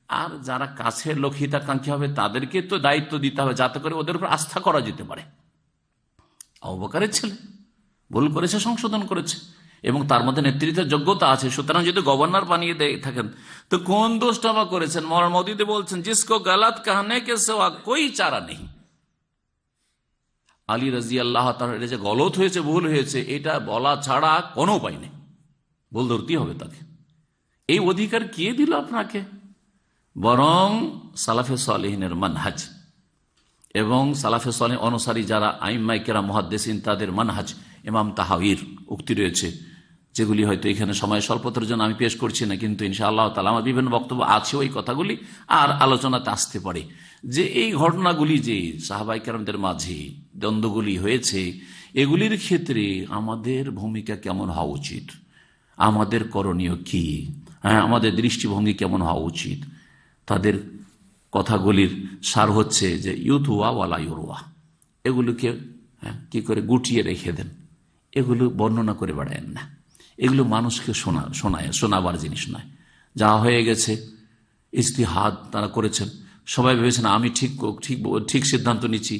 আর যারা কাছের লোক হিতাকাঙ্ক্ষী হবে তাদেরকে তো দায়িত্ব দিতে হবে যাতে করে ওদের উপর আস্থা করা যেতে পারে। আবু বকরের ছেলে ভুল করেছে, সংশোধন করেছে এবং তার মধ্যে নেতৃত্বের যোগ্যতা আছে, সুতরাং যদি গভর্নর বানিয়ে দিয়ে থাকেন তো কোন দোষটা বা করেছেন? মওলানা মওদুদি বলছেন জিসকো গলত कहने के सिवा कोई चारा नहीं। আলী রাদিয়াল্লাহু তাআলা যে গলত হয়েছে, ভুল হয়েছে, এটা বলা ছাড়া কোনো উপায় নেই, ভুল ধরতেই হবে তাকে। এই অধিকার কে দিল আপনাকে? বরং সালাফে সালেহিনের মানহাজ এবং সালাফে সালেহ অনুসারী যারা আইম্মায়ে কেরাম, মুহাদ্দিসিন, তাদের মানহাজ, ইমাম তাহাউয়ির উক্তি রয়েছে, যেগুলি হয়তো এখানে সময় স্বল্পতার জন্য আমি পেশ করছি না, কিন্তু ইনশাআল্লাহ তাআলা আমার বিভিন্ন বক্তব্য আছে ওই কথাগুলি আর আলোচনাতে আসতে পারে, যে এই ঘটনাগুলি যে সাহাবায়ে কেরামদের মাঝে দ্বন্দ্বগুলি হয়েছে, এগুলির ক্ষেত্রে আমাদের ভূমিকা কেমন হওয়া উচিত, আমাদের করণীয় কি, আমাদের দৃষ্টিভঙ্গি কেমন হওয়া উচিত। তাদের কথাগুলির সার হচ্ছে যে ইউথুয়া ওয়ালা ইউরুয়া, এগুলোকে কি করে গুটিয়ে রেখে দেন, এগুলো বর্ণনা করে বেড়ায়েন না, এগুলো মানুষকে শোনাবার জিনিস নয়। যা হয়ে গেছে ইজতিহাদ তারা করেছেন, সবাই ভেবেছেন আমি ঠিক সিদ্ধান্ত নিচ্ছি,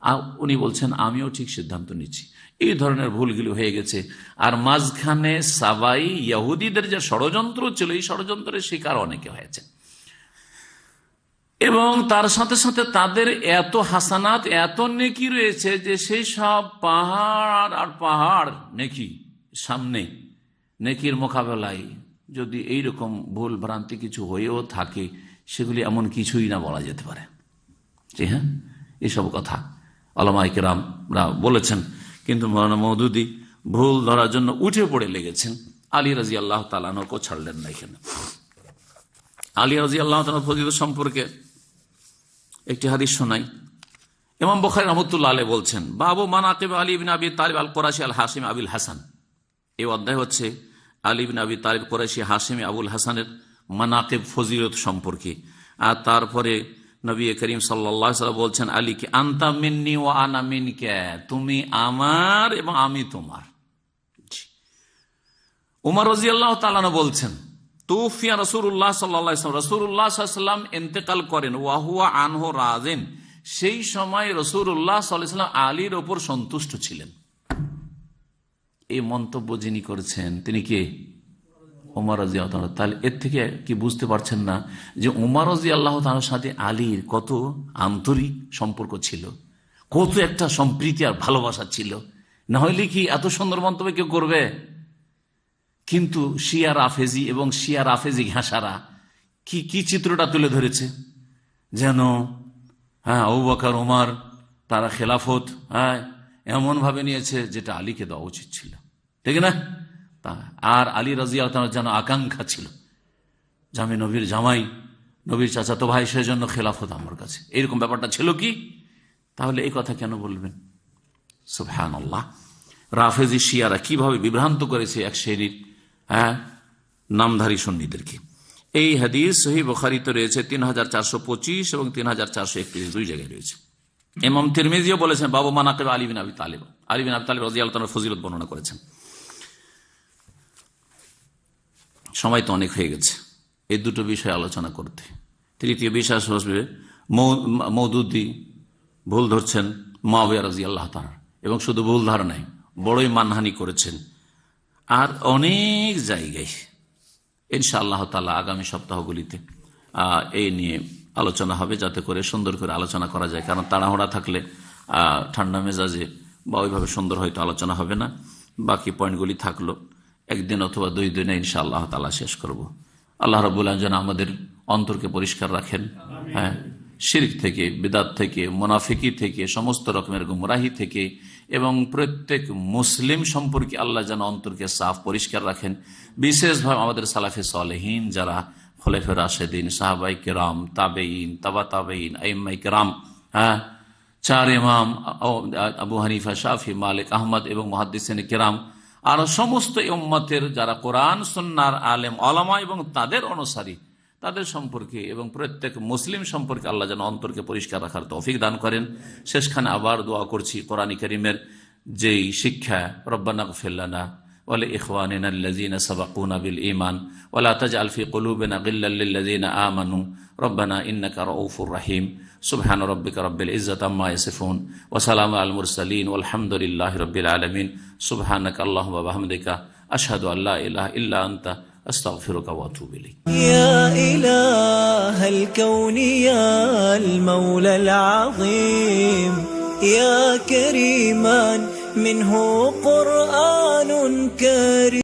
আর উনি বলছেন আমিও ঠিক সিদ্ধান্ত নিচ্ছি, এই ধরনের ভুলগুলো হয়ে গেছে। আর মাঝখানে সাবাই ইহুদিদের যে ষড়যন্ত্র ছিল, এই ষড়যন্ত্রের শিকার অনেকে হয়েছে এবং তার সাথে সাথে তাদের এত হাসানাত, এত নেকি রয়েছে যে সেই সব পাহাড় আর পাহাড় নেকি সামনে, নেকির মোকাবেলায় যদি এইরকম ভুল ভ্রান্তি কিছু হয়েও থাকে, সেগুলি এমন কিছুই না বলা যেতে পারে। জি হ্যাঁ, এইসব কথা উলামায়ে কেরামরা বলেছেন, কিন্তু মওলানা মওদুদি ভুল ধরার জন্য উঠে পড়ে লেগেছেন। আলী রাদিয়াল্লাহু তাআলা আনহুকে ছাড়লেন না। এখানে আলী রাদিয়াল্লাহু তাআলার ফজিলত সম্পর্কে একটি হাদিস শোনাই। ইমাম বুখারী রাহমাতুল্লাহ আলাইহি বলছেন, বাবু মানাকিব আলী ইবনে আবি তালিব আল কুরাশি আল হাশিমি আবুল হাসান। এই অধ্যায় হচ্ছে আলী ইবনে আবি তালিব কুরাশি হাশিমি আবুল হাসানের মানাকিব, ফজিলত সম্পর্কে। আর তারপরে নবী করিম সাল্লাল্লাহু আলাইহি ওয়াসাল্লাম বলছেন আলীকে, আনতা মিন্নি ওয়া আনা মিনকা, তুমি আমার এবং আমি তোমার। উমর রাদিয়াল্লাহু তাআলা বলছেন, তুফিয়া রাসূলুল্লাহ সাল্লাল্লাহু আলাইহি ওয়াসাল্লাম, রাসূলুল্লাহ সাল্লাল্লাহু আলাইহি ওয়াসাল্লাম ইন্তেকাল করেন, ওয়া হুয়া আনহু রাজিন, সেই সময় রাসূলুল্লাহ সাল্লাল্লাহু আলাইহি ওয়াসাল্লাম আলীর উপর সন্তুষ্ট ছিলেন। এই মন্তব্য যিনি করেছেন তিনি কে? উমর রাদিয়াল্লাহু তাআলা। তাহলে এর থেকে কি বুঝতে পারছেন না যে উমর রাদিয়াল্লাহু তাআলার সাথে আলীর কত আন্তরিক সম্পর্ক ছিল, কত একটা সম্প্রীতি আর ভালোবাসা ছিল, না হইলে কি এত সুন্দর মন্তব্য কেউ করবে? কিন্তু শিয়া রাফেজি এবং শিয়া রাফেজি ঘাসারা কি চিত্রটা তুলে ধরেছে, যেন আবু বকর ওমর তারা খেলাফত এমন ভাবে নিয়েছে যেটা আলীকে দেওয়া উচিত ছিল, ঠিক না? আর আলী রাদিয়াল্লাহু তাআলা যেন আকাঙ্ক্ষা ছিল যে আমি নবীর জামাই, নবীর চাচাতো ভাই, সেজন্য খেলাফত আমার কাছে, এরকম ব্যাপারটা ছিল কি? তাহলে এই কথা কেন বলবেন? সুবহানাল্লাহ। রাফেজি শিয়ারা কিভাবে বিভ্রান্ত করেছে এক শ্রেণীর নামধারী সুন্নিদেরকে। এই হাদিস সহিহ বুখারীতে রয়েছে 3425 এবং 3431, দুই জায়গায় রয়েছে। ইমাম তিরমিজিও বলেছেন বাবু মানাকিব আলী বিন আবি তালিব, আলী বিন আবি তালিব রাদিয়াল্লাহু তাআলার ফজিলত বর্ণনা করেছেন। সময় তো অনেক হয়ে গেছে এই দুটো বিষয় আলোচনা করতে। তৃতীয় বিষয় আসবে মওদুদি ভুল ধরছেন মুআবিয়া রাদিয়াল্লাহু তাআলা, এবং শুধু ভুল ধারা নাই, বড়ই মানহানি করেছেন। আর অনেক জায়গায় ইনশাআল্লাহ তাআলা আগামী সপ্তাহগুলিতে এই নিয়ে আলোচনা হবে, যাতে করে সুন্দর করে আলোচনা করা যায়। কারণ তাড়াহুড়া থাকলে ঠান্ডা মেজাজে বা ওইভাবে সুন্দর হয়তো আলোচনা হবে না। বাকি পয়েন্টগুলি থাকলো একদিন অথবা 2 দিনে ইনশাআল্লাহ তাআলা শেষ করব। আল্লাহ রাব্বুল আলামিন যেন আমাদের অন্তরকে পরিষ্কার রাখেন, শিরক থেকে, বিদআত থেকে, মুনাফিকি থেকে, সমস্ত রকমের গুমরাহি থেকে, এবং প্রত্যেক মুসলিম সম্পর্কে আল্লাহ যেন অন্তরকে সাফ পরিষ্কার রাখেন। বিশেষভাবে আমাদের সালাফে সালেহিন যারা খোলাফায়ে রাশেদিন, সাহাবায়ে কেরাম, তাবেঈন, তাবা তাবেঈন, আইম্মায়ে কেরাম, 4 ইমাম আবু হানিফা, শাফি, মালিক, আহমদ এবং মুহাদ্দিসিনে কেরাম, আর সমস্ত উম্মতের যারা কোরআন সুন্নাহর আলেম ওলামা এবং তাদের অনুসারী, তাদের সম্পর্কে এবং প্রত্যেক মুসলিম সম্পর্কে আল্লাহ যেন অন্তরকে পরিষ্কার রাখার তৌফিক দান করেন। শেষখানে আবার দোয়া করছি কোরআন কারীমের যেই শিক্ষা, রব্বানা ইগফির লানা ওয়া লিইখওয়ানিনা আল্লাযীনা সাবাকুনা বিল ঈমান ওয়া লা তাজআল ফি কুলুবিনা গিল্লাল লিল্লাযীনা আমানু রব্বানা ইন্নাকা রাউফুর রাহিম। সুবহান রাব্বিকা রাব্বিল ইজ্জাতি আম্মা ইয়াসিফুন ওয়া সালামুন আলাল মুরসালিন ওয়ালহামদুলিল্লাহি রাব্বিল আলামিন। সুবহানাকা আল্লাহুম্মা ওয়া বিহামদিকা আশহাদু আল্লা ইলাহা ইল্লা আনতা আস্তাগফিরুকা ওয়া আতুবু ইলাইক। ইয়া ইলাহাল কাউনি ইয়া আল মাওলাল আযীম ইয়া কারীমান মিনহু কুরআনুন কারীম।